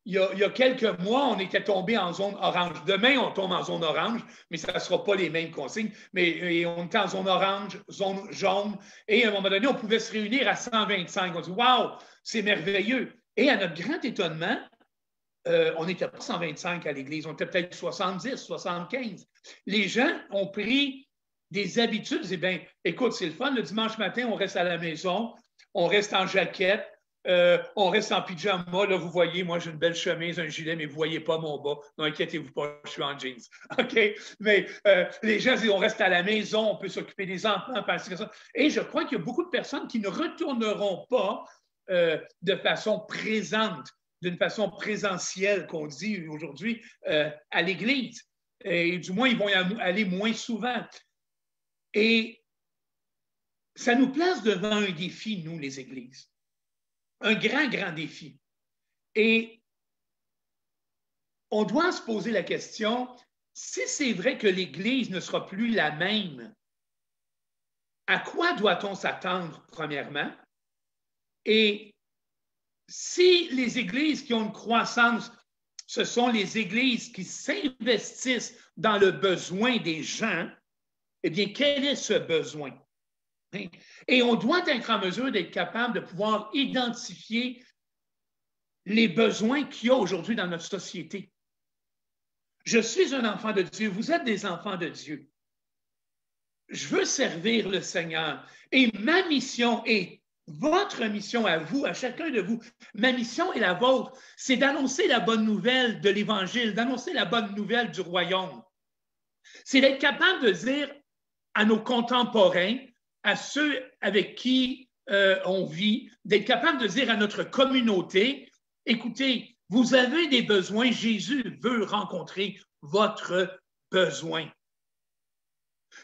Il y a quelques mois, on était tombé en zone orange. Demain, on tombe en zone orange, mais ça ne sera pas les mêmes consignes. Mais on était en zone orange, zone jaune. Et à un moment donné, on pouvait se réunir à 125. On dit « Wow, c'est merveilleux! » Et à notre grand étonnement, on n'était pas 125 à l'Église, on était peut-être 70, 75. Les gens ont pris des habitudes. Ils disaient, bien, écoute, c'est le fun, le dimanche matin, on reste à la maison, on reste en jaquette, on reste en pyjama. Là, vous voyez, moi, j'ai une belle chemise, un gilet, mais vous ne voyez pas mon bas. Non, inquiétez-vous pas, je suis en jeans. OK? Mais les gens disent, on reste à la maison, on peut s'occuper des enfants, passer ça. Et je crois qu'il y a beaucoup de personnes qui ne retourneront pas de façon présente, d'une façon présentielle, qu'on dit aujourd'hui, à l'Église. Et du moins, ils vont y aller moins souvent. Et ça nous place devant un défi, nous, les Églises. Un grand, grand défi. Et on doit se poser la question, si c'est vrai que l'Église ne sera plus la même, à quoi doit-on s'attendre, premièrement? Et si les églises qui ont une croissance, ce sont les églises qui s'investissent dans le besoin des gens, eh bien, quel est ce besoin? Et on doit être en mesure d'être capable de pouvoir identifier les besoins qu'il y a aujourd'hui dans notre société. Je suis un enfant de Dieu, vous êtes des enfants de Dieu. Je veux servir le Seigneur et ma mission est votre mission à vous, à chacun de vous, ma mission et la vôtre, c'est d'annoncer la bonne nouvelle de l'Évangile, d'annoncer la bonne nouvelle du royaume. C'est d'être capable de dire à nos contemporains, à ceux avec qui on vit, d'être capable de dire à notre communauté, écoutez, vous avez des besoins, Jésus veut rencontrer votre besoin.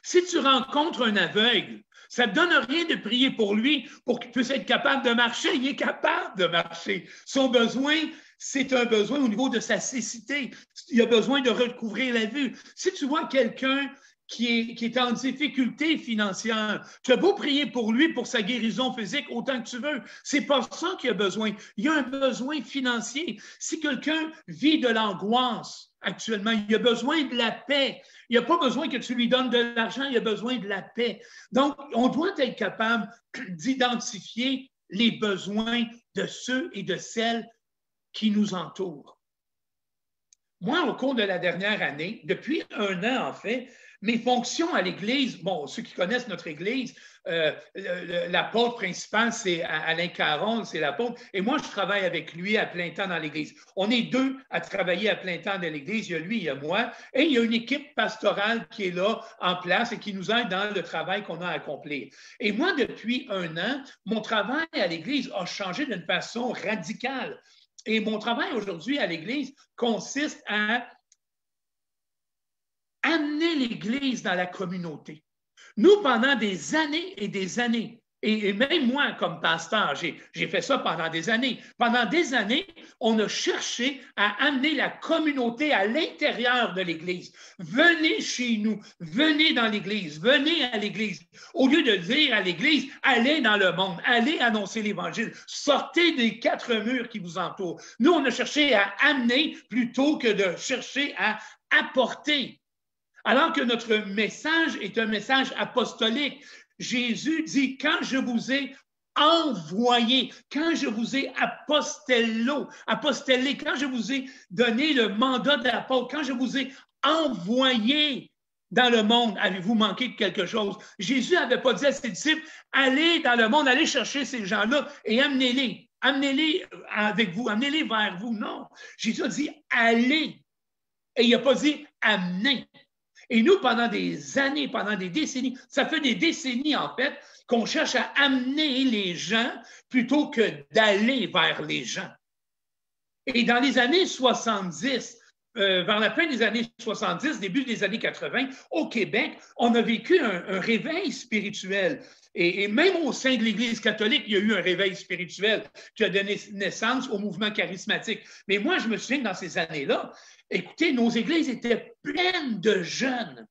Si tu rencontres un aveugle, ça ne donne rien de prier pour lui pour qu'il puisse être capable de marcher. Il est capable de marcher. Son besoin, c'est un besoin au niveau de sa cécité. Il a besoin de recouvrir la vue. Si tu vois quelqu'un qui est en difficulté financière, tu as beau prier pour lui, pour sa guérison physique, autant que tu veux. C'est pas ça qu'il a besoin. Il y a un besoin financier. Si quelqu'un vit de l'angoisse actuellement, il a besoin de la paix. Il n'y a pas besoin que tu lui donnes de l'argent, il a besoin de la paix. Donc, on doit être capable d'identifier les besoins de ceux et de celles qui nous entourent. Moi, au cours de la dernière année, depuis 1 an en fait, mes fonctions à l'Église, bon, ceux qui connaissent notre Église, l'apôtre principal, c'est Alain Caron, c'est l'apôtre, et moi, je travaille avec lui à plein temps dans l'Église. On est 2 à travailler à plein temps dans l'Église, il y a lui, il y a moi, et il y a une équipe pastorale qui est là, en place, et qui nous aide dans le travail qu'on a à accomplir. Et moi, depuis 1 an, mon travail à l'Église a changé d'une façon radicale. Et mon travail aujourd'hui à l'Église consiste à amener l'Église dans la communauté. Nous, pendant des années et des années, Et même moi, comme pasteur, j'ai fait ça pendant des années. Pendant des années, on a cherché à amener la communauté à l'intérieur de l'Église. Venez chez nous, venez dans l'Église, venez à l'Église. Au lieu de dire à l'Église, allez dans le monde, allez annoncer l'Évangile, sortez des 4 murs qui vous entourent. Nous, on a cherché à amener plutôt que de chercher à apporter. Alors que notre message est un message apostolique. Jésus dit, quand je vous ai envoyé, quand je vous ai apostellé, quand je vous ai donné le mandat d'apôtre, quand je vous ai envoyé dans le monde, avez-vous manqué de quelque chose? Jésus n'avait pas dit à ses disciples, allez dans le monde, allez chercher ces gens-là et amenez-les. Amenez-les avec vous, amenez-les vers vous. Non. Jésus a dit, allez. Et il n'a pas dit, amenez. Et nous, pendant des années, pendant des décennies, ça fait des décennies, en fait, qu'on cherche à amener les gens plutôt que d'aller vers les gens. Et dans les années 70, vers la fin des années 70, début des années 80, au Québec, on a vécu un réveil spirituel. Et même au sein de l'Église catholique, il y a eu un réveil spirituel qui a donné naissance au mouvement charismatique. Mais moi, je me souviens que dans ces années-là, écoutez, nos églises étaient pleines de jeunes.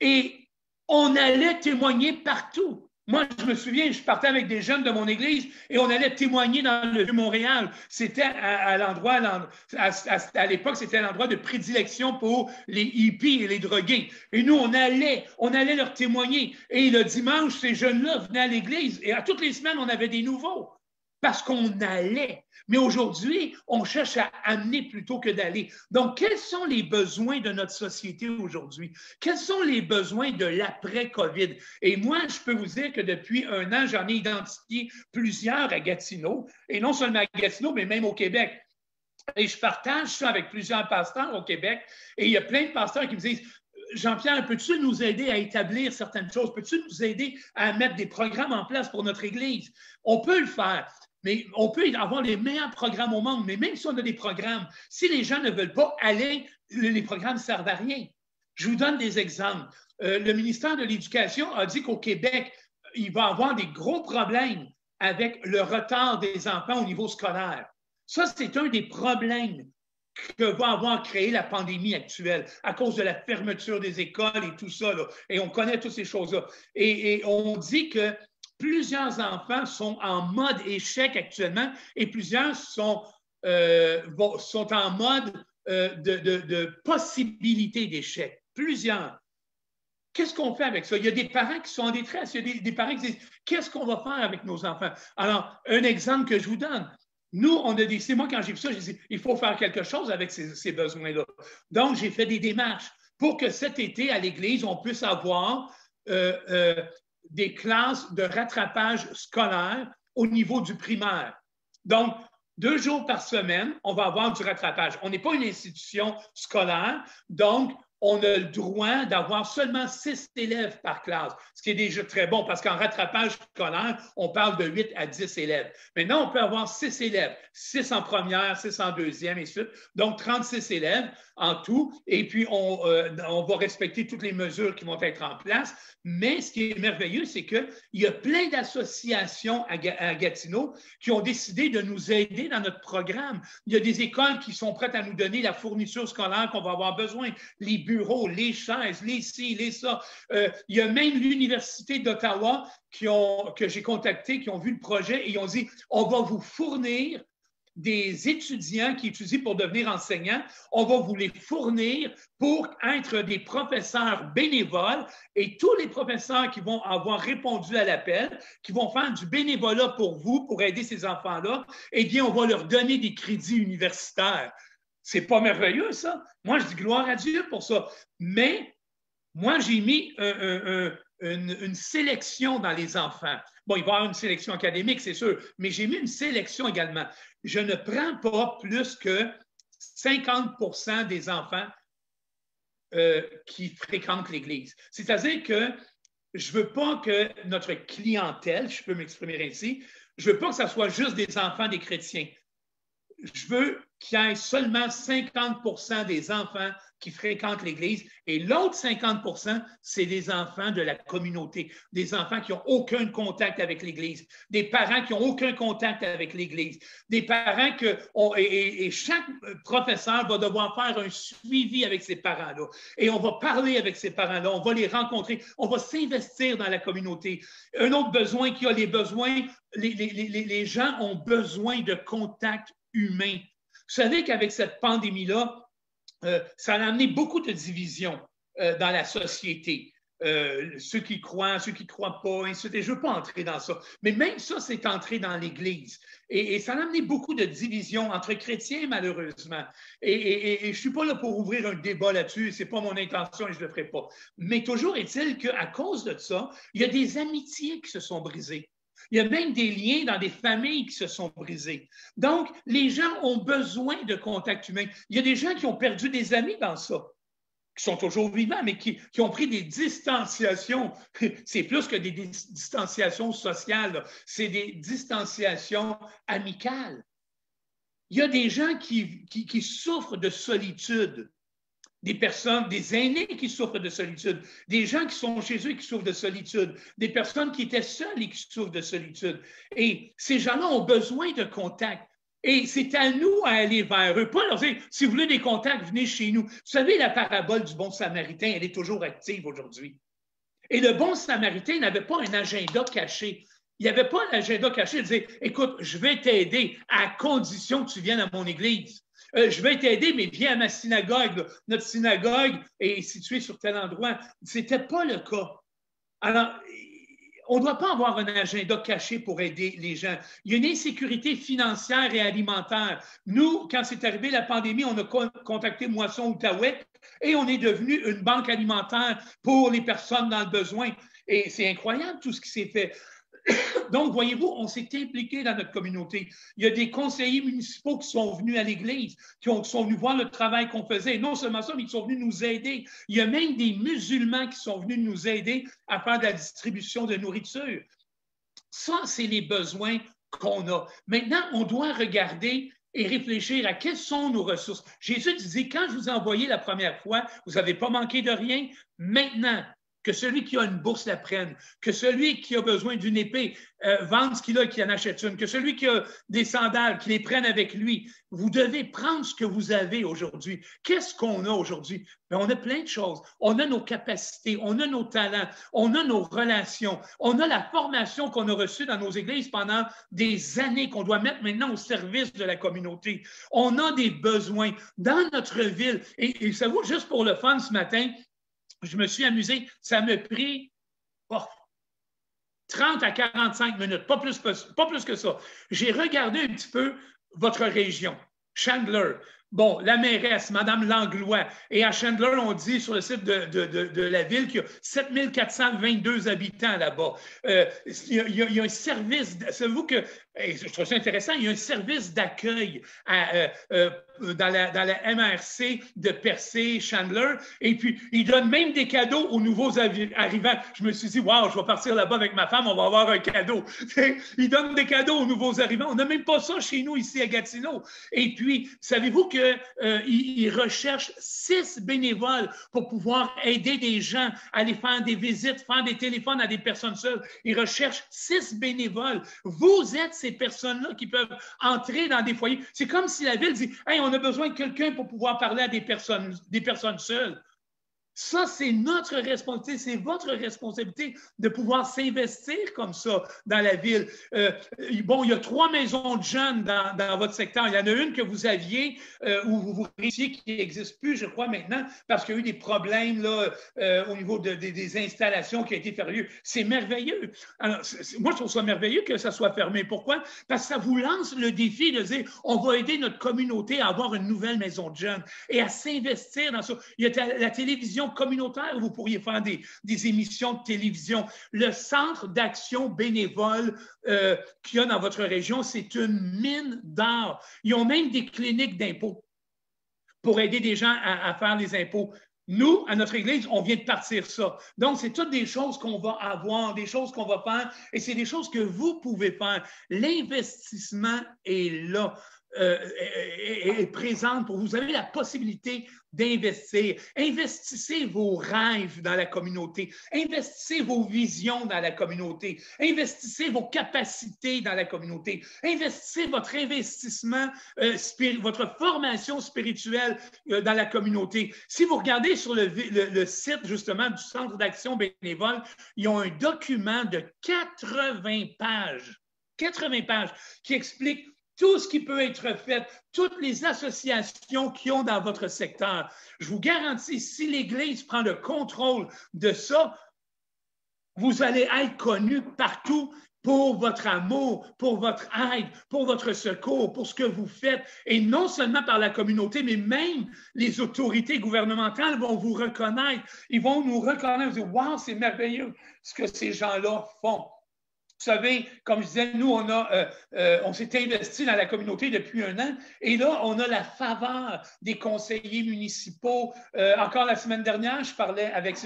Et on allait témoigner partout. Moi, je me souviens, je partais avec des jeunes de mon église et on allait témoigner dans le Vieux-Montréal. C'était à l'endroit, à l'époque, c'était l'endroit de prédilection pour les hippies et les drogués. Et nous, on allait leur témoigner. Et le dimanche, ces jeunes-là venaient à l'église. Et à toutes les semaines, on avait des nouveaux. Parce qu'on allait. Mais aujourd'hui, on cherche à amener plutôt que d'aller. Donc, quels sont les besoins de notre société aujourd'hui? Quels sont les besoins de l'après-COVID? Et moi, je peux vous dire que depuis 1 an, j'en ai identifié plusieurs à Gatineau, et non seulement à Gatineau, mais même au Québec. Et je partage ça avec plusieurs pasteurs au Québec, et il y a plein de pasteurs qui me disent, Jean-Pierre, peux-tu nous aider à établir certaines choses? Peux-tu nous aider à mettre des programmes en place pour notre Église? On peut le faire. Mais on peut avoir les meilleurs programmes au monde, mais même si on a des programmes, si les gens ne veulent pas aller, les programmes ne servent à rien. Je vous donne des exemples. Le ministère de l'Éducation a dit qu'au Québec, il va y avoir des gros problèmes avec le retard des enfants au niveau scolaire. Ça, c'est un des problèmes que va avoir créé la pandémie actuelle à cause de la fermeture des écoles et tout ça. Là. Et on connaît toutes ces choses-là. Et on dit que plusieurs enfants sont en mode échec actuellement et plusieurs sont en mode de possibilité d'échec. Plusieurs. Qu'est-ce qu'on fait avec ça? Il y a des parents qui sont en détresse. Il y a des parents qui disent, qu'est-ce qu'on va faire avec nos enfants? Alors, un exemple que je vous donne. Nous, on a décidé, moi, quand j'ai vu ça, j'ai dit, il faut faire quelque chose avec ces besoins-là. Donc, j'ai fait des démarches pour que cet été, à l'Église, on puisse avoir des classes de rattrapage scolaire au niveau du primaire. Donc, 2 jours par semaine, on va avoir du rattrapage. On n'est pas une institution scolaire, donc on a le droit d'avoir seulement 6 élèves par classe, ce qui est déjà très bon parce qu'en rattrapage scolaire, on parle de 8 à 10 élèves. Maintenant, on peut avoir 6 élèves, 6 en première, 6 en deuxième, et ainsi de suite. Donc, 36 élèves en tout. Et puis, on va respecter toutes les mesures qui vont être en place. Mais ce qui est merveilleux, c'est qu'il y a plein d'associations à Gatineau qui ont décidé de nous aider dans notre programme. Il y a des écoles qui sont prêtes à nous donner la fourniture scolaire qu'on va avoir besoin, les bureaux, les chaises, les ci, les ça. Il y a même l'Université d'Ottawa que j'ai contacté, qui ont vu le projet et ils ont dit, on va vous fournir des étudiants qui étudient pour devenir enseignants, on va vous les fournir pour être des professeurs bénévoles et tous les professeurs qui vont avoir répondu à l'appel, qui vont faire du bénévolat pour vous, pour aider ces enfants-là, eh bien, on va leur donner des crédits universitaires. C'est pas merveilleux, ça? Moi, je dis gloire à Dieu pour ça. Mais moi, j'ai mis une sélection dans les enfants. Bon, il va y avoir une sélection académique, c'est sûr, mais j'ai mis une sélection également. Je ne prends pas plus que 50% des enfants qui fréquentent l'Église. C'est-à-dire que je ne veux pas que notre clientèle, je peux m'exprimer ainsi, je ne veux pas que ce soit juste des enfants des chrétiens. Je veux qu'il y ait seulement 50% des enfants qui fréquentent l'Église et l'autre 50%, c'est des enfants de la communauté, des enfants qui n'ont aucun contact avec l'Église, des parents qui n'ont aucun contact avec l'Église, des parents et chaque professeur va devoir faire un suivi avec ces parents-là. Et on va parler avec ces parents-là, on va les rencontrer, on va s'investir dans la communauté. Un autre besoin qu'il y a, les gens ont besoin de contact humain. Vous savez qu'avec cette pandémie-là, ça a amené beaucoup de divisions dans la société. Ceux qui croient pas, ainsi de suite. Je ne veux pas entrer dans ça. Mais même ça, c'est entré dans l'Église. Et ça a amené beaucoup de divisions entre chrétiens, malheureusement. Et je ne suis pas là pour ouvrir un débat là-dessus. Ce n'est pas mon intention et je ne le ferai pas. Mais toujours est-il qu'à cause de ça, il y a des amitiés qui se sont brisées. Il y a même des liens dans des familles qui se sont brisés. Donc, les gens ont besoin de contact humain. Il y a des gens qui ont perdu des amis dans ça, qui sont toujours vivants, mais qui ont pris des distanciations. C'est plus que des distanciations sociales, c'est des distanciations amicales. Il y a des gens qui souffrent de solitude. Des personnes, des aînés qui souffrent de solitude, des gens qui sont chez eux et qui souffrent de solitude, des personnes qui étaient seules et qui souffrent de solitude. Et ces gens-là ont besoin de contact. Et c'est à nous à aller vers eux. Pas leur dire, si vous voulez des contacts, venez chez nous. Vous savez, la parabole du bon samaritain, elle est toujours active aujourd'hui. Et le bon samaritain n'avait pas un agenda caché. Il n'y avait pas un agenda caché de dire, écoute, je vais t'aider à condition que tu viennes à mon église. Je vais t'aider, mais viens à ma synagogue. Notre synagogue est située sur tel endroit. Ce n'était pas le cas. Alors, on ne doit pas avoir un agenda caché pour aider les gens. Il y a une insécurité financière et alimentaire. Nous, quand c'est arrivé la pandémie, on a contacté Moisson Outaouais et on est devenu une banque alimentaire pour les personnes dans le besoin. Et c'est incroyable tout ce qui s'est fait. Donc, voyez-vous, on s'est impliqué dans notre communauté. Il y a des conseillers municipaux qui sont venus à l'Église, qui sont venus voir le travail qu'on faisait. Et non seulement ça, mais ils sont venus nous aider. Il y a même des musulmans qui sont venus nous aider à faire de la distribution de nourriture. Ça, c'est les besoins qu'on a. Maintenant, on doit regarder et réfléchir à quelles sont nos ressources. Jésus disait, quand je vous ai envoyé la première fois, vous n'avez pas manqué de rien. Maintenant, que celui qui a une bourse la prenne, que celui qui a besoin d'une épée vende ce qu'il a et qu'il en achète une, que celui qui a des sandales, qu'il les prenne avec lui. Vous devez prendre ce que vous avez aujourd'hui. Qu'est-ce qu'on a aujourd'hui? Bien, on a plein de choses. On a nos capacités, on a nos talents, on a nos relations, on a la formation qu'on a reçue dans nos églises pendant des années qu'on doit mettre maintenant au service de la communauté. On a des besoins dans notre ville. Et ça vaut juste pour le fun ce matin, je me suis amusé. Ça m'a pris 30 à 45 minutes, pas plus que ça. J'ai regardé un petit peu votre région, Chandler. Bon, la mairesse, Mme Langlois. Et à Chandler, on dit sur le site de la ville qu'il y a 7422 habitants là-bas. Il y a un service, savez-vous que, je trouve ça intéressant, il y a un service d'accueil dans la MRC de Percé, Chandler, et puis ils donnent même des cadeaux aux nouveaux arrivants. Je me suis dit, wow, je vais partir là-bas avec ma femme, on va avoir un cadeau. Ils donnent des cadeaux aux nouveaux arrivants. On n'a même pas ça chez nous ici à Gatineau. Et puis, savez-vous qu'ils recherchent 6 bénévoles pour pouvoir aider des gens à aller faire des visites, faire des téléphones à des personnes seules. Ils recherchent 6 bénévoles. Vous êtes ces personnes-là qui peuvent entrer dans des foyers. C'est comme si la ville dit, hey, on a besoin de quelqu'un pour pouvoir parler à des personnes seules. Ça, c'est notre responsabilité, c'est votre responsabilité de pouvoir s'investir comme ça dans la ville. Bon, il y a 3 maisons de jeunes dans votre secteur. Il y en a une que vous aviez où vous réussissiez qui n'existe plus, je crois, maintenant, parce qu'il y a eu des problèmes là, au niveau des installations qui ont été fermées. C'est merveilleux. Alors, moi, je trouve ça merveilleux que ça soit fermé. Pourquoi? Parce que ça vous lance le défi de dire on va aider notre communauté à avoir une nouvelle maison de jeunes et à s'investir dans ça. Il y a la télévision communautaire où vous pourriez faire des émissions de télévision. Le centre d'action bénévole qu'il y a dans votre région, c'est une mine d'or. Ils ont même des cliniques d'impôts pour aider des gens à faire les impôts. Nous, à notre Église, on vient de partir ça. Donc, c'est toutes des choses qu'on va avoir, des choses qu'on va faire, et c'est des choses que vous pouvez faire. L'investissement est là. est présente pour vous. Vous avez la possibilité d'investir. Investissez vos rêves dans la communauté. Investissez vos visions dans la communauté. Investissez vos capacités dans la communauté. Investissez votre investissement, votre formation spirituelle dans la communauté. Si vous regardez sur le site justement du Centre d'action bénévole, ils ont un document de 80 pages qui explique tout ce qui peut être fait, toutes les associations qui ont dans votre secteur. Je vous garantis, si l'Église prend le contrôle de ça, vous allez être connus partout pour votre amour, pour votre aide, pour votre secours, pour ce que vous faites. Et non seulement par la communauté, mais même les autorités gouvernementales vont vous reconnaître. Ils vont nous reconnaître, dire « Wow, c'est merveilleux ce que ces gens-là font ». Vous savez, comme je disais, nous, on s'est investi dans la communauté depuis 1 an et là, on a la faveur des conseillers municipaux. Encore la semaine dernière, je parlais avec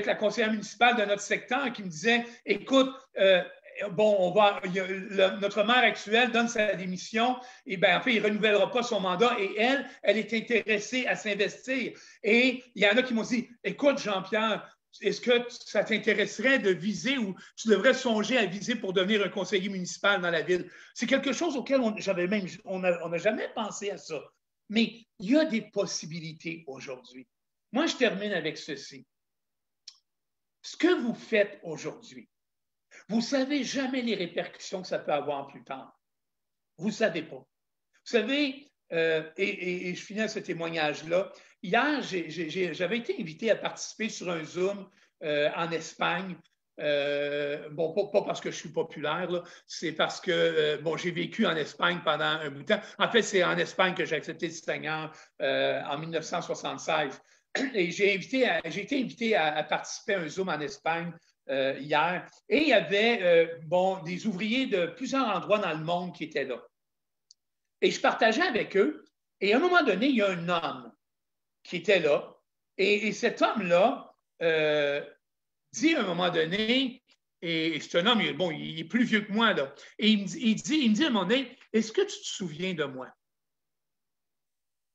la conseillère municipale de notre secteur qui me disait, écoute, notre maire actuel donne sa démission et bien, en fait, il ne renouvellera pas son mandat et elle est intéressée à s'investir. Et il y en a qui m'ont dit, écoute, Jean-Pierre, est-ce que ça t'intéresserait de viser ou tu devrais songer à viser pour devenir un conseiller municipal dans la ville? C'est quelque chose auquel on n'a jamais pensé à ça. Mais il y a des possibilités aujourd'hui. Moi, je termine avec ceci. Ce que vous faites aujourd'hui, vous ne savez jamais les répercussions que ça peut avoir plus tard. Vous ne savez pas. Vous savez, et je finis à ce témoignage-là. Hier, j'avais été invité à participer sur un Zoom en Espagne. Pas parce que je suis populaire, c'est parce que j'ai vécu en Espagne pendant un bout de temps. En fait, c'est en Espagne que j'ai accepté le Seigneur en 1976. Et j'ai été invité à participer à un Zoom en Espagne hier. Et il y avait des ouvriers de plusieurs endroits dans le monde qui étaient là. Et je partageais avec eux. Et à un moment donné, il y a un homme qui était là. Et cet homme-là dit à un moment donné, et c'est un homme, il est plus vieux que moi, là, et il me dit à un moment donné, est-ce que tu te souviens de moi?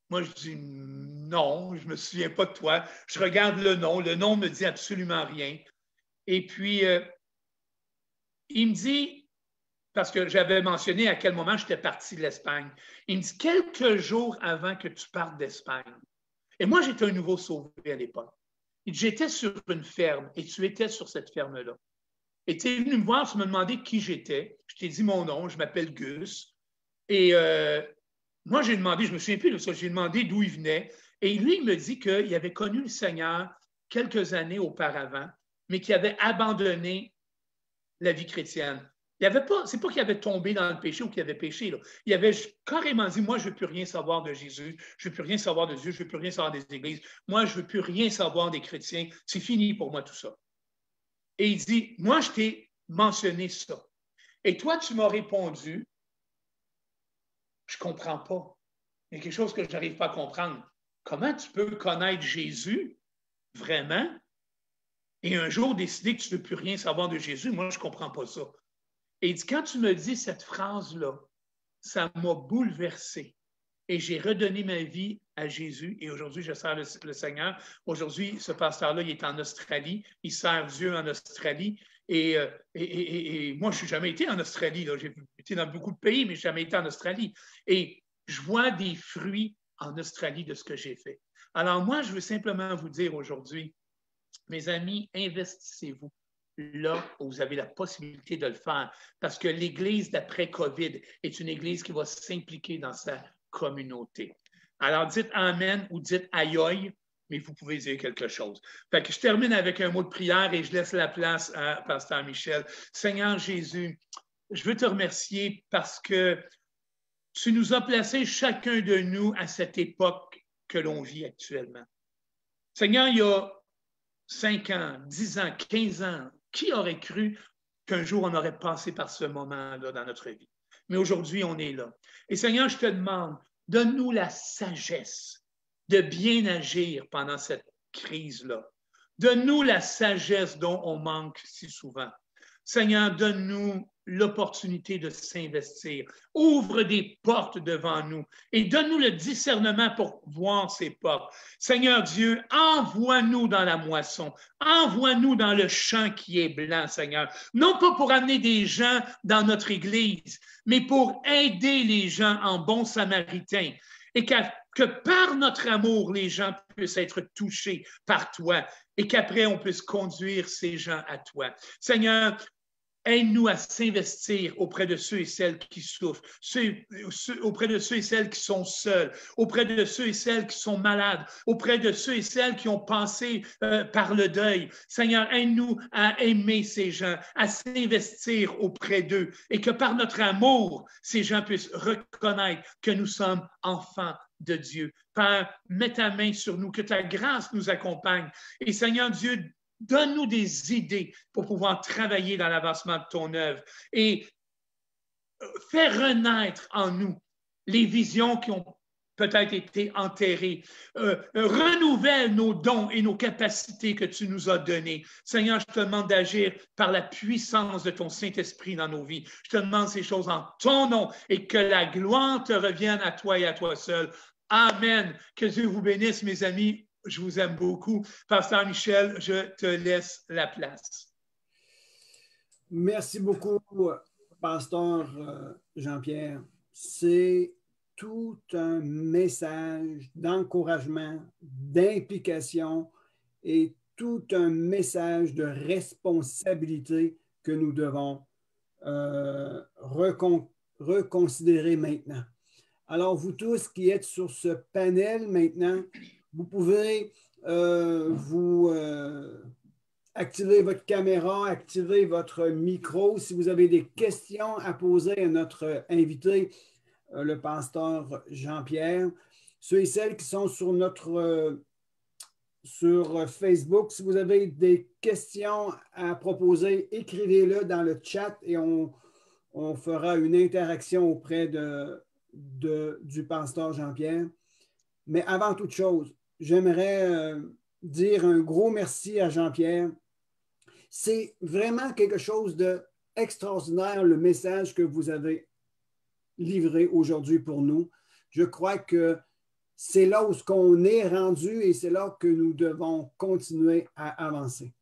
Moi, je dis non, je ne me souviens pas de toi. Je regarde le nom ne me dit absolument rien. Et puis, il me dit, parce que j'avais mentionné à quel moment j'étais parti de l'Espagne, il me dit quelques jours avant que tu partes d'Espagne. Et moi, j'étais un nouveau sauvé à l'époque. J'étais sur une ferme et tu étais sur cette ferme-là. Et tu es venu me voir, tu m'as demandé qui j'étais. Je t'ai dit mon nom, je m'appelle Gus. Et moi, j'ai demandé, je ne me souviens plus de ça, j'ai demandé d'où il venait. Et lui, il me dit qu'il avait connu le Seigneur quelques années auparavant, mais qu'il avait abandonné la vie chrétienne. C'est pas qu'il avait tombé dans le péché ou qu'il avait péché. Là. Il avait carrément dit, moi, je ne veux plus rien savoir de Jésus, je ne veux plus rien savoir de Dieu, je ne veux plus rien savoir des églises. Moi, je ne veux plus rien savoir des chrétiens. C'est fini pour moi tout ça. Et il dit, moi, je t'ai mentionné ça. Et toi, tu m'as répondu, je ne comprends pas. Il y a quelque chose que je n'arrive pas à comprendre. Comment tu peux connaître Jésus vraiment et un jour décider que tu ne veux plus rien savoir de Jésus? Moi, je ne comprends pas ça. Et il dit, quand tu me dis cette phrase-là, ça m'a bouleversé. Et j'ai redonné ma vie à Jésus. Et aujourd'hui, je sers le Seigneur. Aujourd'hui, ce pasteur-là, il est en Australie. Il sert Dieu en Australie. Et moi, je n'ai jamais été en Australie. Là. J'ai été dans beaucoup de pays, mais je n'ai jamais été en Australie. Et je vois des fruits en Australie de ce que j'ai fait. Alors moi, je veux simplement vous dire aujourd'hui, mes amis, investissez-vous là où vous avez la possibilité de le faire, parce que l'Église d'après-COVID est une Église qui va s'impliquer dans sa communauté. Alors, dites « Amen » ou dites « Aïe aïe », mais vous pouvez dire quelque chose. Fait que je termine avec un mot de prière et je laisse la place à Pasteur Michel. Seigneur Jésus, je veux te remercier parce que tu nous as placés chacun de nous à cette époque que l'on vit actuellement. Seigneur, il y a 5 ans, 10 ans, 15 ans, qui aurait cru qu'un jour on aurait passé par ce moment-là dans notre vie? Mais aujourd'hui, on est là. Et Seigneur, je te demande, donne-nous la sagesse de bien agir pendant cette crise-là. Donne-nous la sagesse dont on manque si souvent. Seigneur, donne-nous l'opportunité de s'investir. Ouvre des portes devant nous et donne-nous le discernement pour voir ces portes. Seigneur Dieu, envoie-nous dans la moisson, envoie-nous dans le champ qui est blanc, Seigneur. Non pas pour amener des gens dans notre Église, mais pour aider les gens en bons samaritains et que par notre amour, les gens puissent être touchés par toi et qu'après, on puisse conduire ces gens à toi. Seigneur, aide-nous à s'investir auprès de ceux et celles qui souffrent, auprès de ceux et celles qui sont seuls, auprès de ceux et celles qui sont malades, auprès de ceux et celles qui ont passé par le deuil. Seigneur, aide-nous à aimer ces gens, à s'investir auprès d'eux et que par notre amour, ces gens puissent reconnaître que nous sommes enfants de Dieu. Père, mets ta main sur nous, que ta grâce nous accompagne. Et Seigneur Dieu, donne-nous des idées pour pouvoir travailler dans l'avancement de ton œuvre et fais renaître en nous les visions qui ont peut-être été enterrées. Renouvelle nos dons et nos capacités que tu nous as donnés. Seigneur, je te demande d'agir par la puissance de ton Saint-Esprit dans nos vies. Je te demande ces choses en ton nom et que la gloire te revienne à toi et à toi seul. Amen. Que Dieu vous bénisse, mes amis. Je vous aime beaucoup. Pasteur Michel, je te laisse la place. Merci beaucoup, Pasteur Jean-Pierre. C'est tout un message d'encouragement, d'implication et tout un message de responsabilité que nous devons reconsidérer maintenant. Alors, vous tous qui êtes sur ce panel maintenant, vous pouvez activer votre caméra, activer votre micro. Si vous avez des questions à poser à notre invité, le pasteur Jean-Pierre, ceux et celles qui sont sur sur Facebook, si vous avez des questions à proposer, écrivez-le dans le chat et on fera une interaction auprès du pasteur Jean-Pierre. Mais avant toute chose, j'aimerais dire un gros merci à Jean-Pierre. C'est vraiment quelque chose d'extraordinaire, le message que vous avez livré aujourd'hui pour nous. Je crois que c'est là où on est rendu et c'est là que nous devons continuer à avancer.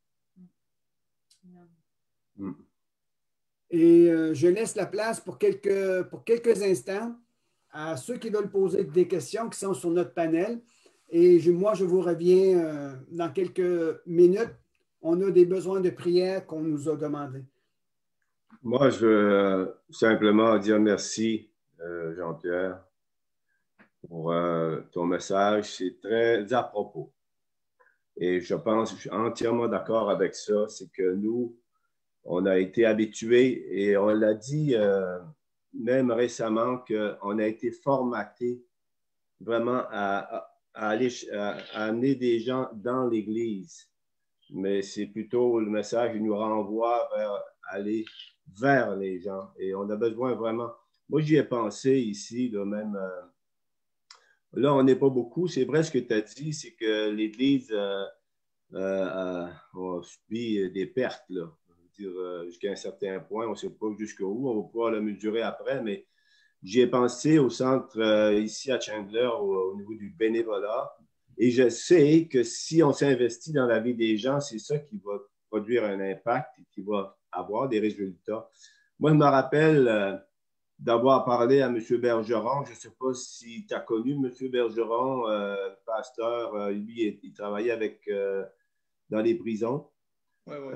Et je laisse la place pour quelques instants à ceux qui veulent poser des questions qui sont sur notre panel. Et moi, je vous reviens dans quelques minutes. On a des besoins de prière qu'on nous a demandé. Moi, je veux simplement dire merci, Jean-Pierre, pour ton message. C'est très à propos. Et je suis entièrement d'accord avec ça. C'est que nous, on a été habitués et on l'a dit même récemment qu'on a été formaté vraiment à amener des gens dans l'Église. Mais c'est plutôt le message qui nous renvoie vers aller vers les gens. Et on a besoin vraiment... Moi, j'y ai pensé ici, là, même... là, on n'est pas beaucoup. C'est vrai ce que tu as dit, c'est que l'Église a subi des pertes, là. Jusqu'à un certain point, on ne sait pas jusqu'où, on va pouvoir le mesurer après, mais j'y ai pensé au centre ici à Chandler, au niveau du bénévolat, et je sais que si on s'investit dans la vie des gens, c'est ça qui va produire un impact et qui va avoir des résultats. Moi, je me rappelle d'avoir parlé à M. Bergeron, je ne sais pas si tu as connu M. Bergeron, pasteur, lui, il travaillait dans les prisons. Ouais, ouais.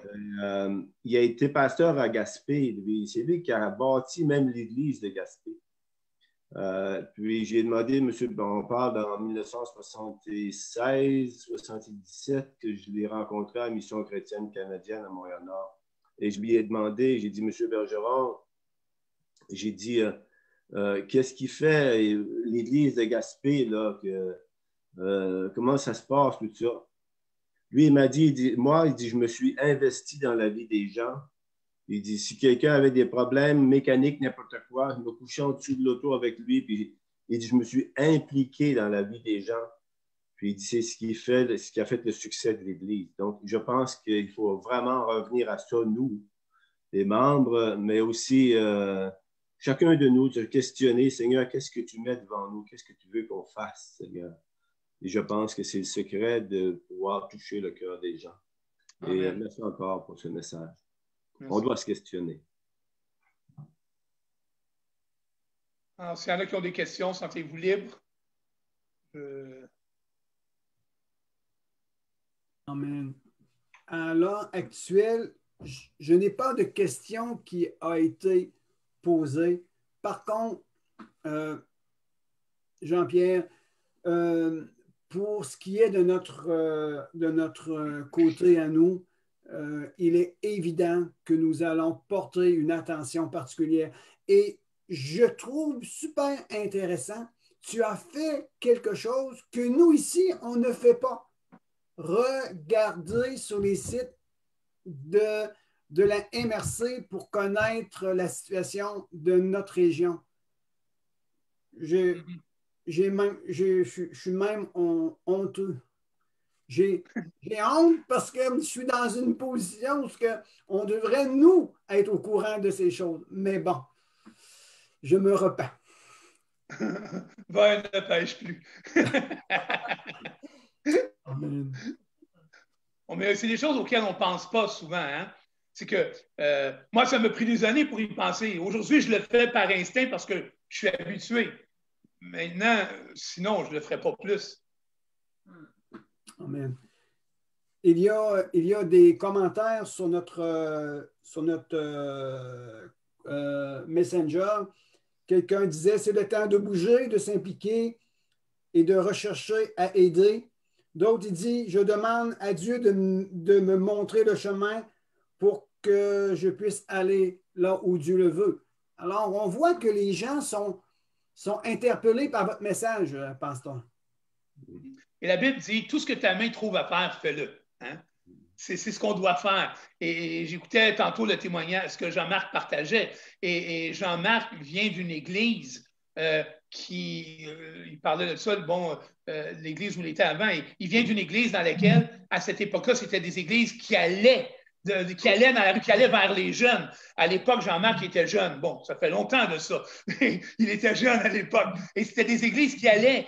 Il a été pasteur à Gaspé, lui. C'est lui qui a bâti même l'église de Gaspé. Puis j'ai demandé, on parle en 1976-77 que je l'ai rencontré à la Mission chrétienne canadienne à Montréal-Nord. Et je lui ai demandé, j'ai dit, M. Bergeron, j'ai dit, qu'est-ce qui fait l'église de Gaspé, là, comment ça se passe, tout ça? Lui, il m'a dit, moi, je me suis investi dans la vie des gens. Il dit, si quelqu'un avait des problèmes mécaniques, n'importe quoi, je me couchais en dessous de l'auto avec lui, puis il dit, je me suis impliqué dans la vie des gens. Puis il dit, c'est ce qui a fait le succès de l'Église. Donc, je pense qu'il faut vraiment revenir à ça, nous. les membres, mais aussi chacun de nous de questionner, Seigneur, qu'est-ce que tu mets devant nous? Qu'est-ce que tu veux qu'on fasse, Seigneur? Et je pense que c'est le secret de pouvoir toucher le cœur des gens. Et merci encore pour ce message. Merci. On doit se questionner. Alors, s'il y en a qui ont des questions, sentez-vous libre. Amen. À l'heure actuelle, je n'ai pas de question qui a été posée. Par contre, Jean-Pierre, pour ce qui est de notre côté à nous, il est évident que nous allons porter une attention particulière. Et je trouve super intéressant, tu as fait quelque chose que nous ici, on ne fait pas. Regardez sur les sites de la MRC pour connaître la situation de notre région. Je suis même honteux. J'ai honte parce que je suis dans une position où on devrait, nous, être au courant de ces choses. Mais bon, je me repens. Va, ne pêche plus. Amen. Mais c'est des choses auxquelles on ne pense pas souvent. Hein? C'est que moi, ça m'a pris des années pour y penser. Aujourd'hui, je le fais par instinct parce que je suis habitué. Maintenant, sinon, je ne le ferais pas plus. Amen. Il y a des commentaires sur notre Messenger. Quelqu'un disait, c'est le temps de bouger, de s'impliquer et de rechercher à aider. D'autres, il dit, je demande à Dieu de me montrer le chemin pour que je puisse aller là où Dieu le veut. Alors, on voit que les gens sont interpellés par votre message, pasteur. Et la Bible dit, tout ce que ta main trouve à faire, fais-le. Hein? C'est ce qu'on doit faire. Et j'écoutais tantôt le témoignage, ce que Jean-Marc partageait. Et Jean-Marc vient d'une église il parlait de ça, l'église où il était avant. Il vient d'une église dans laquelle, à cette époque-là, c'était des églises qui allaient dans la rue, qui allaient vers les jeunes. À l'époque, Jean-Marc était jeune. Bon, ça fait longtemps de ça. Il était jeune à l'époque. Et c'était des églises qui allaient.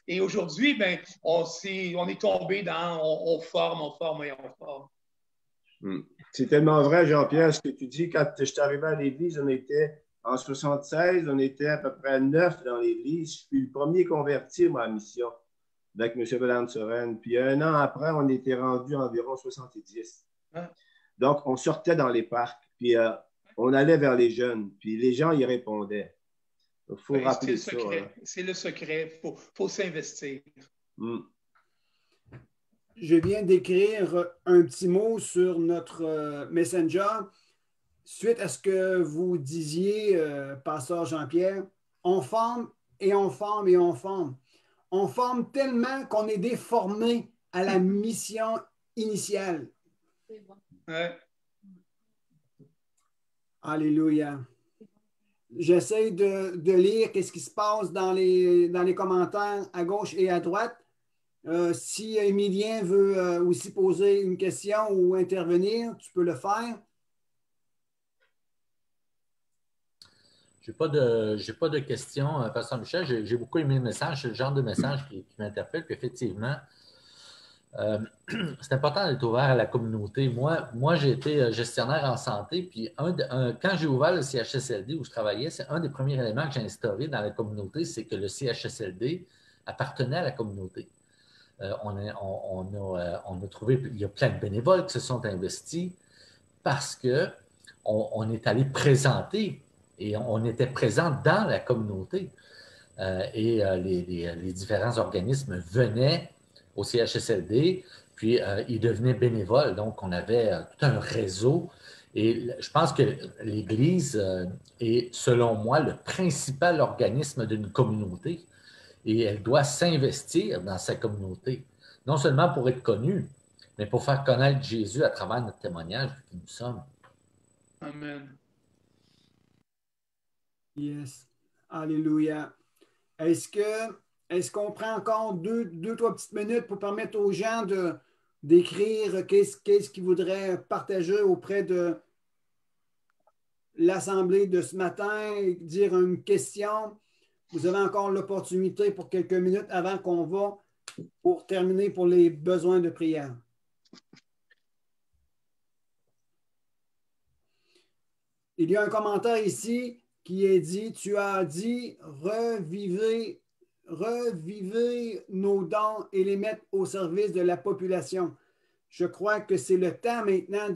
Et aujourd'hui, ben, on est tombé dans on forme. C'est tellement vrai, Jean-Pierre, ce que tu dis. Quand je suis arrivé à l'église, on était en 76, on était à peu près 9 dans l'église. Je suis le premier converti, moi, à mission, avec M. Valensoren. Puis un an après, on était rendu environ 70. Hein? Donc, on sortait dans les parcs, puis on allait vers les jeunes, puis les gens y répondaient. Il faut rappeler ça. Hein? C'est le secret. Il faut s'investir. Je viens d'écrire un petit mot sur notre Messenger. Suite à ce que vous disiez, pasteur Jean-Pierre, on forme et on forme et on forme. On forme tellement qu'on est déformé à la mission initiale. Ouais. Alléluia. J'essaie de lire ce qui se passe dans les commentaires à gauche et à droite. Si Émilien veut aussi poser une question ou intervenir, tu peux le faire. Je n'ai pas de questions, Pasteur Michel. J'ai beaucoup aimé le message. C'est le genre de message qui m'interpelle. Puis effectivement, c'est important d'être ouvert à la communauté. Moi j'ai été gestionnaire en santé. Puis quand j'ai ouvert le CHSLD où je travaillais, c'est un des premiers éléments que j'ai instauré dans la communauté, c'est que le CHSLD appartenait à la communauté. On a trouvé, il y a plein de bénévoles qui se sont investis parce qu'on est allé présenter et on était présent dans la communauté. Les différents organismes venaient au CHSLD, puis ils devenaient bénévoles. Donc, on avait tout un réseau. Et je pense que l'Église est, selon moi, le principal organisme d'une communauté. Et elle doit s'investir dans sa communauté, non seulement pour être connue, mais pour faire connaître Jésus à travers notre témoignage qui nous sommes. Amen. Yes. Alléluia. Est-ce qu'on prend encore deux, trois petites minutes pour permettre aux gens de d'écrire qu'est-ce qu'ils voudraient partager auprès de l'Assemblée de ce matin, dire une question. Vous avez encore l'opportunité pour quelques minutes avant qu'on va pour terminer pour les besoins de prière. Il y a un commentaire ici qui est dit, tu as dit, revivez nos dons et les mettre au service de la population. Je crois que c'est le temps maintenant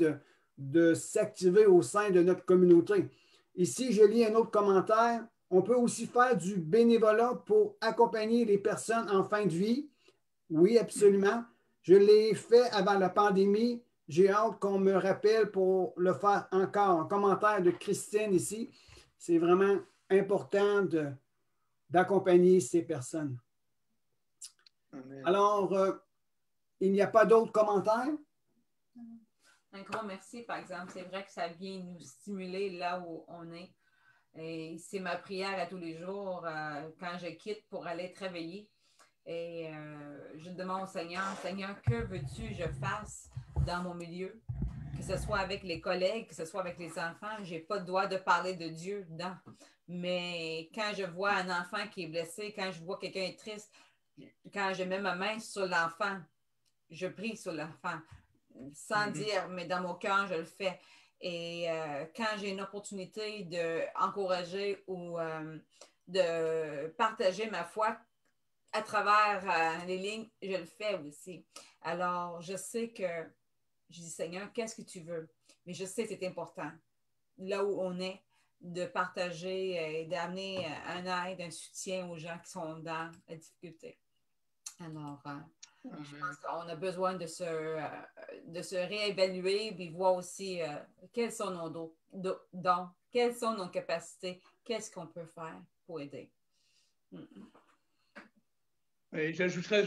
de s'activer au sein de notre communauté. Ici, je lis un autre commentaire. On peut aussi faire du bénévolat pour accompagner les personnes en fin de vie. Oui, absolument. Je l'ai fait avant la pandémie. J'ai hâte qu'on me rappelle pour le faire encore. Un commentaire de Christine ici. C'est vraiment important d'accompagner ces personnes. Amen. Alors, il n'y a pas d'autres commentaires? Un grand merci, par exemple. C'est vrai que ça vient nous stimuler là où on est. Et c'est ma prière à tous les jours quand je quitte pour aller travailler. Et je demande au Seigneur, Seigneur, que veux-tu que je fasse dans mon milieu? Que ce soit avec les collègues, que ce soit avec les enfants. Je n'ai pas le droit de parler de Dieu dedans. Mais quand je vois un enfant qui est blessé, quand je vois quelqu'un est triste, quand je mets ma main sur l'enfant, je prie sur l'enfant. Sans dire, mais dans mon cœur, je le fais. Et quand j'ai une opportunité d'encourager ou de partager ma foi à travers les lignes, je le fais aussi. Alors, je sais que je dis, Seigneur, qu'est-ce que tu veux? Mais je sais que c'est important, là où on est, de partager et d'amener un aide, un soutien aux gens qui sont dans la difficulté. Alors, je pense qu'on a besoin de se réévaluer et voir aussi quels sont nos dons, quelles sont nos capacités, qu'est-ce qu'on peut faire pour aider. J'ajouterais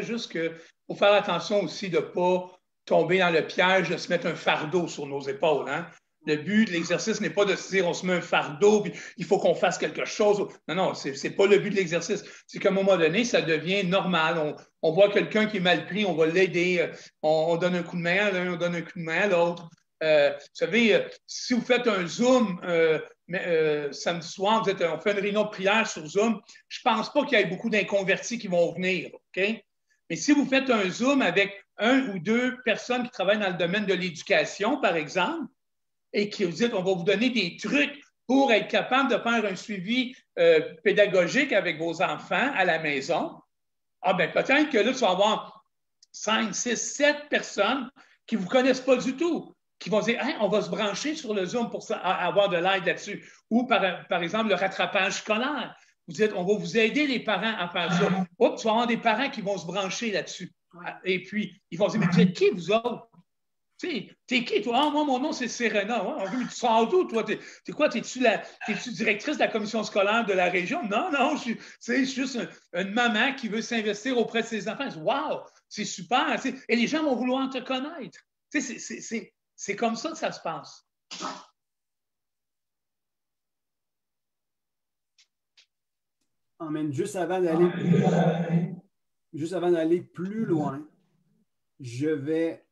juste qu'il faut faire attention aussi de ne pas tomber dans le piège de se mettre un fardeau sur nos épaules. Hein? Le but de l'exercice n'est pas de se dire on se met un fardeau, puis il faut qu'on fasse quelque chose. Non, non, c'est pas le but de l'exercice. C'est qu'à un moment donné, ça devient normal. On voit quelqu'un qui est mal pris, on va l'aider, on donne un coup de main à l'un, on donne un coup de main à l'autre. Vous savez, si vous faites un Zoom samedi soir, on fait une réunion de prière sur Zoom, je ne pense pas qu'il y ait beaucoup d'inconvertis qui vont venir. OK? Mais si vous faites un Zoom avec 1 ou 2 personnes qui travaillent dans le domaine de l'éducation, par exemple, et qui vous dites, on va vous donner des trucs pour être capable de faire un suivi pédagogique avec vos enfants à la maison, ah bien, peut-être que là, tu vas avoir 5, 6, 7 personnes qui ne vous connaissent pas du tout, qui vont dire, hey, on va se brancher sur le Zoom pour avoir de l'aide là-dessus. Ou, par exemple, le rattrapage scolaire. Vous dites, on va vous aider, les parents, à faire ça. Oups, tu vas avoir des parents qui vont se brancher là-dessus. Et puis, ils vont dire, mais vous êtes qui, vous autres? T'es qui, toi? Ah, moi, mon nom, c'est Serena. Ouais, mais tu sors d'où, toi? T'es quoi? T'es-tu directrice de la commission scolaire de la région? Non, non, je suis juste une maman qui veut s'investir auprès de ses enfants. Wow, c'est super. Et les gens vont vouloir te connaître. C'est comme ça que ça se passe. Amen. Juste avant d'aller plus loin, je vais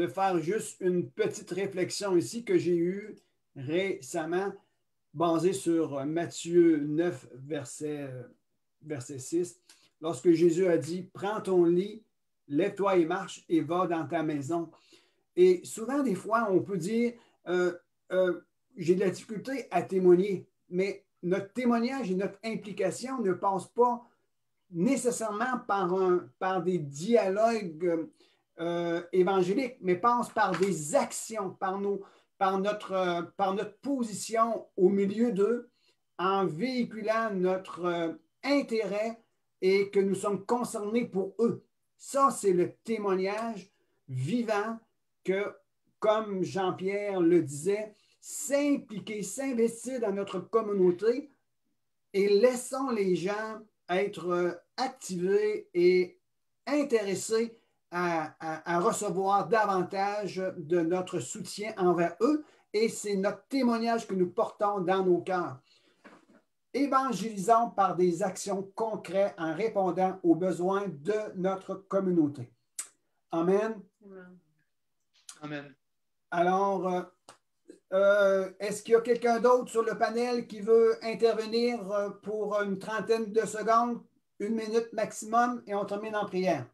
faire juste une petite réflexion ici que j'ai eue récemment, basée sur Matthieu 9, verset 6, lorsque Jésus a dit « Prends ton lit, lève-toi et marche et va dans ta maison. » Et souvent, des fois, on peut dire j'ai de la difficulté à témoigner, mais notre témoignage et notre implication ne passent pas nécessairement par des dialogues évangéliques, mais passent par des actions, par notre position au milieu d'eux, en véhiculant notre intérêt et que nous sommes concernés pour eux. Ça, c'est le témoignage vivant que, comme Jean-Pierre le disait, s'impliquer, s'investir dans notre communauté et laissons les gens être activés et intéressés à recevoir davantage de notre soutien envers eux et c'est notre témoignage que nous portons dans nos cœurs. évangélisons par des actions concrètes en répondant aux besoins de notre communauté. Amen. Amen. Alors, est-ce qu'il y a quelqu'un d'autre sur le panel qui veut intervenir pour une trentaine de secondes, 1 minute maximum, et on termine en prière?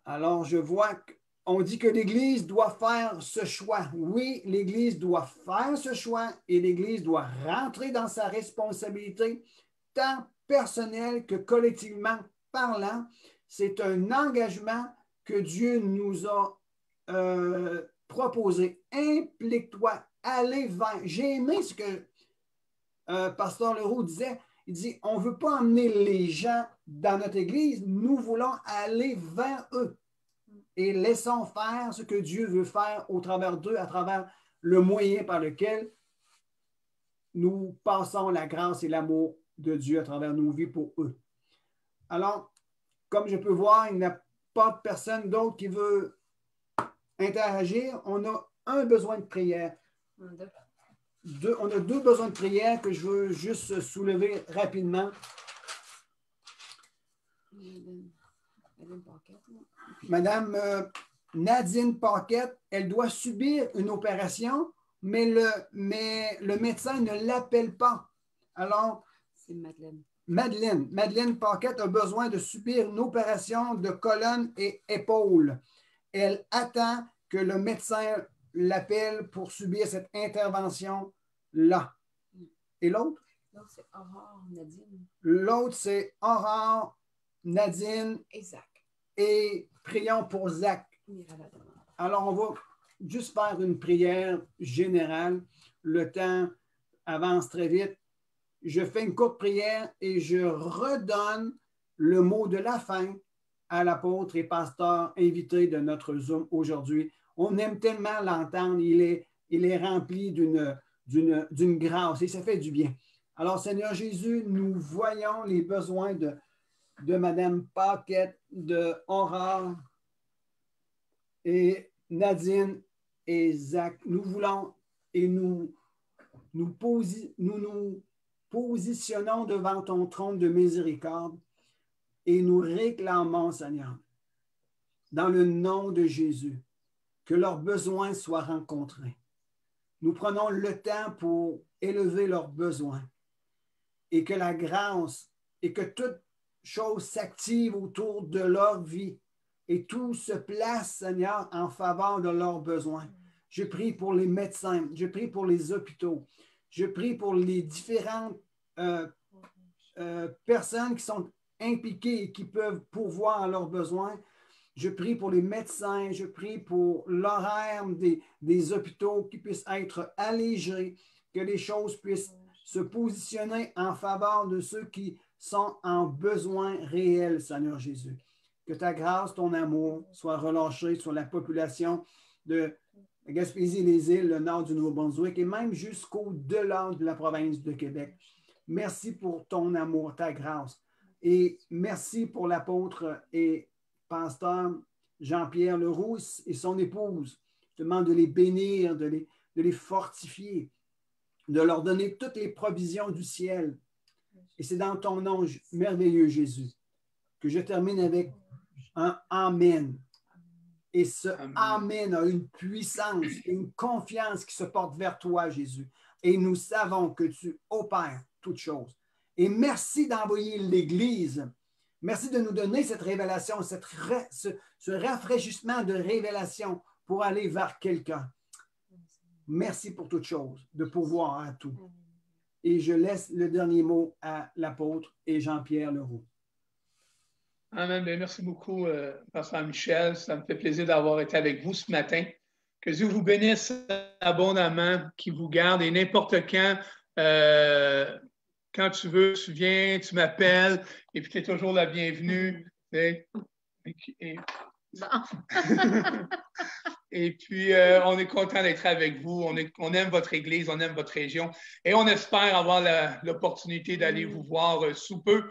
Alors, je vois qu'on dit que l'Église doit faire ce choix. Oui, l'Église doit faire ce choix et l'Église doit rentrer dans sa responsabilité, tant personnelle que collectivement parlant. C'est un engagement que Dieu nous a proposé. Implique-toi, allez vers. J'ai aimé ce que Pasteur Leroux disait. Il dit, on ne veut pas emmener les gens dans notre Église, nous voulons aller vers eux. Et laissons faire ce que Dieu veut faire au travers d'eux, à travers le moyen par lequel nous passons la grâce et l'amour de Dieu à travers nos vies pour eux. Alors, comme je peux voir, il n'y a pas personne d'autre qui veut interagir. On a un besoin de prière. On a 2 besoins de prière que je veux juste soulever rapidement. Madame Nadine Paquette, elle doit subir une opération, mais le médecin ne l'appelle pas. Alors, c'est Madeleine. Madeleine Paquette a besoin de subir une opération de colonne et épaule. Elle attend que le médecin l'appelle pour subir cette intervention-là. Et l'autre? L'autre, c'est Aurore Nadine. L'autre, c'est Aurore Nadine. Et Zach. Et prions pour Zach. Alors, on va juste faire une prière générale. Le temps avance très vite. Je fais une courte prière et je redonne le mot de la fin à l'apôtre et pasteur invité de notre Zoom aujourd'hui. On aime tellement l'entendre. Il est rempli d'une grâce et ça fait du bien. Alors, Seigneur Jésus, nous voyons les besoins de Mme Paquette, de Aurore et Nadine et Zach. Nous voulons et nous positionnons devant ton trône de miséricorde et nous réclamons, Seigneur, dans le nom de Jésus, que leurs besoins soient rencontrés. Nous prenons le temps pour élever leurs besoins et que la grâce et que toute chose s'active autour de leur vie et tout se place, Seigneur, en faveur de leurs besoins. Je prie pour les médecins, je prie pour les hôpitaux, je prie pour les différentes personnes qui sont impliquées et qui peuvent pourvoir à leurs besoins. Je prie pour les médecins, je prie pour l'horaire des hôpitaux qui puissent être allégés, que les choses puissent se positionner en faveur de ceux qui sont en besoin réel, Seigneur Jésus. Que ta grâce, ton amour soit relâché sur la population de Gaspésie, les îles, le nord du Nouveau-Brunswick et même jusqu'au-delà de la province de Québec. Merci pour ton amour, ta grâce. Et merci pour l'apôtre et pasteur Jean-Pierre Leroux et son épouse. Je te demande de les bénir, de les fortifier, de leur donner toutes les provisions du ciel. Et c'est dans ton nom merveilleux, Jésus, que je termine avec un Amen. Et ce Amen a une puissance, une confiance qui se porte vers toi, Jésus. Et nous savons que tu opères toutes choses. Et merci d'envoyer l'Église. Merci de nous donner cette révélation, ce rafraîchissement de révélation pour aller vers quelqu'un. Merci pour toutes choses, de pouvoir à tout. Et je laisse le dernier mot à l'apôtre et Jean-Pierre Leroux. Amen. Bien, merci beaucoup, Pasteur Michel. Ça me fait plaisir d'avoir été avec vous ce matin. Que Dieu vous bénisse abondamment, qu'il vous garde et n'importe quand tu veux, tu viens, tu m'appelles et puis tu es toujours la bienvenue. Et puis, on est content d'être avec vous. On aime votre Église, on aime votre région et on espère avoir l'opportunité d'aller vous voir sous peu.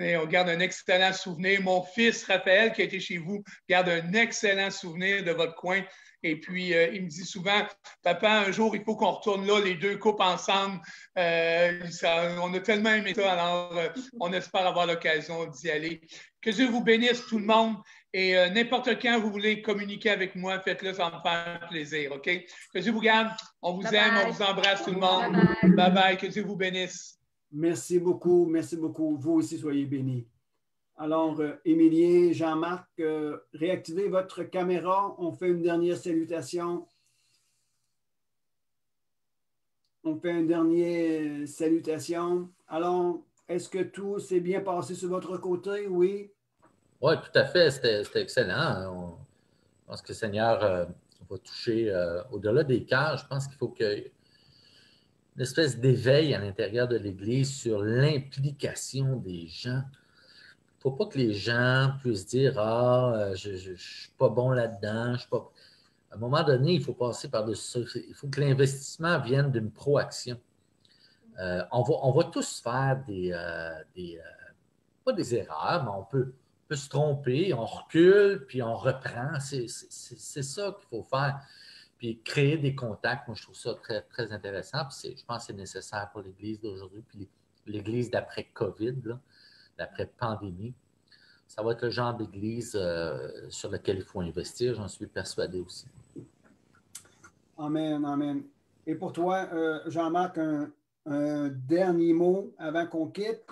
Et on garde un excellent souvenir. Mon fils, Raphaël, qui a été chez vous, garde un excellent souvenir de votre coin. Et puis, il me dit souvent, papa, un jour, il faut qu'on retourne là, les deux couples ensemble. On a tellement aimé ça, alors on espère avoir l'occasion d'y aller. Que Dieu vous bénisse, tout le monde. Et n'importe quand vous voulez communiquer avec moi, faites-le, ça va me faire plaisir, OK? Que Dieu vous garde. On vous aime, on vous embrasse, tout le monde. Bye-bye. Que Dieu vous bénisse. Merci beaucoup, merci beaucoup. Vous aussi, soyez bénis. Alors, Émilien, Jean-Marc, réactivez votre caméra. On fait une dernière salutation. On fait une dernière salutation. Alors, est-ce que tout s'est bien passé sur votre côté? Oui? Oui, tout à fait. C'était excellent. Je pense que le Seigneur va toucher au-delà des cœurs. Je pense qu'il faut qu'il y ait une espèce d'éveil à l'intérieur de l'Église sur l'implication des gens. Il ne faut pas que les gens puissent dire « Ah, je ne suis pas bon là-dedans. Je suis pas... » À un moment donné, il faut passer par-dessus ça. Il faut que l'investissement vienne d'une proaction. On va tous faire pas des erreurs, mais on peut se tromper, on recule, puis on reprend. C'est ça qu'il faut faire. Puis créer des contacts, moi, je trouve ça très, très intéressant. Puis je pense que c'est nécessaire pour l'Église d'aujourd'hui, puis l'Église d'après-COVID, d'après-pandémie. Ça va être le genre d'église sur lequel il faut investir, j'en suis persuadé aussi. Amen, amen. Et pour toi, Jean-Marc, un dernier mot avant qu'on quitte?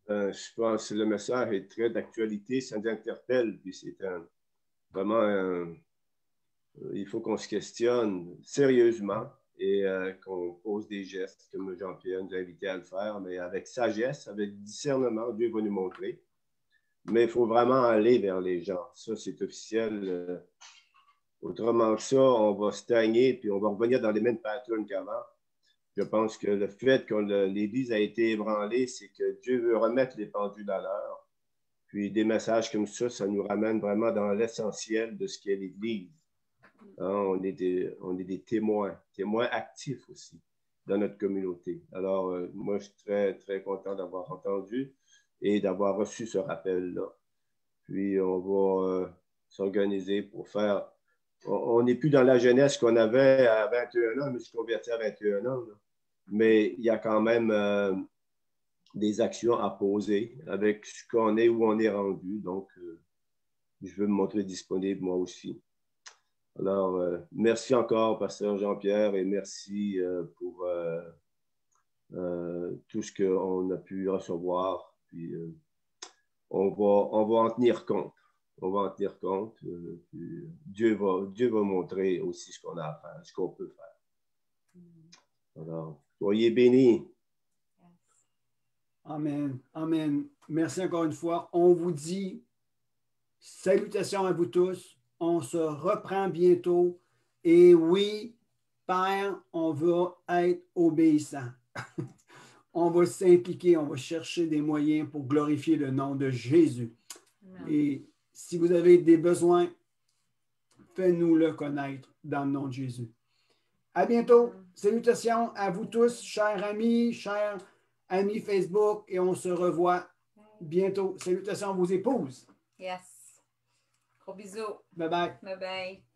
Je pense que le message est très d'actualité, ça nous interpelle, puis c'est vraiment, il faut qu'on se questionne sérieusement et qu'on pose des gestes, comme Jean-Pierre nous a invité à le faire, mais avec sagesse, avec discernement, Dieu va nous montrer. Mais il faut vraiment aller vers les gens. Ça, c'est officiel. Autrement que ça, on va stagner puis on va revenir dans les mêmes patterns qu'avant. Je pense que le fait que l'Église a été ébranlée, c'est que Dieu veut remettre les pendules à l'heure. Puis des messages comme ça nous ramène vraiment dans l'essentiel de ce qu'est l'Église. Hein, on est des témoins actifs aussi dans notre communauté. Alors, moi, je suis très, très content d'avoir entendu et d'avoir reçu ce rappel-là. Puis, on va s'organiser pour faire... On n'est plus dans la jeunesse qu'on avait à 21 ans. Je me suis converti à 21 ans. Là. Mais il y a quand même des actions à poser avec ce qu'on est, où on est rendu. Donc, je veux me montrer disponible moi aussi. Alors, merci encore, Pasteur Jean-Pierre, et merci pour tout ce qu'on a pu recevoir. Puis, on va en tenir compte. On va en tenir compte. Puis Dieu va montrer aussi ce qu'on a à faire, ce qu'on peut faire. Alors, soyez bénis. Amen. Amen. Merci encore une fois. On vous dit salutations à vous tous. On se reprend bientôt. Et oui, Père, on va être obéissant. On va s'impliquer, on va chercher des moyens pour glorifier le nom de Jésus. Amen. Et si vous avez des besoins, faites-nous le connaître dans le nom de Jésus. À bientôt. Salutations à vous tous, chers amis Facebook, et on se revoit bientôt. Salutations à vos épouses. Yes. Gros bisous. Bye bye. Bye bye.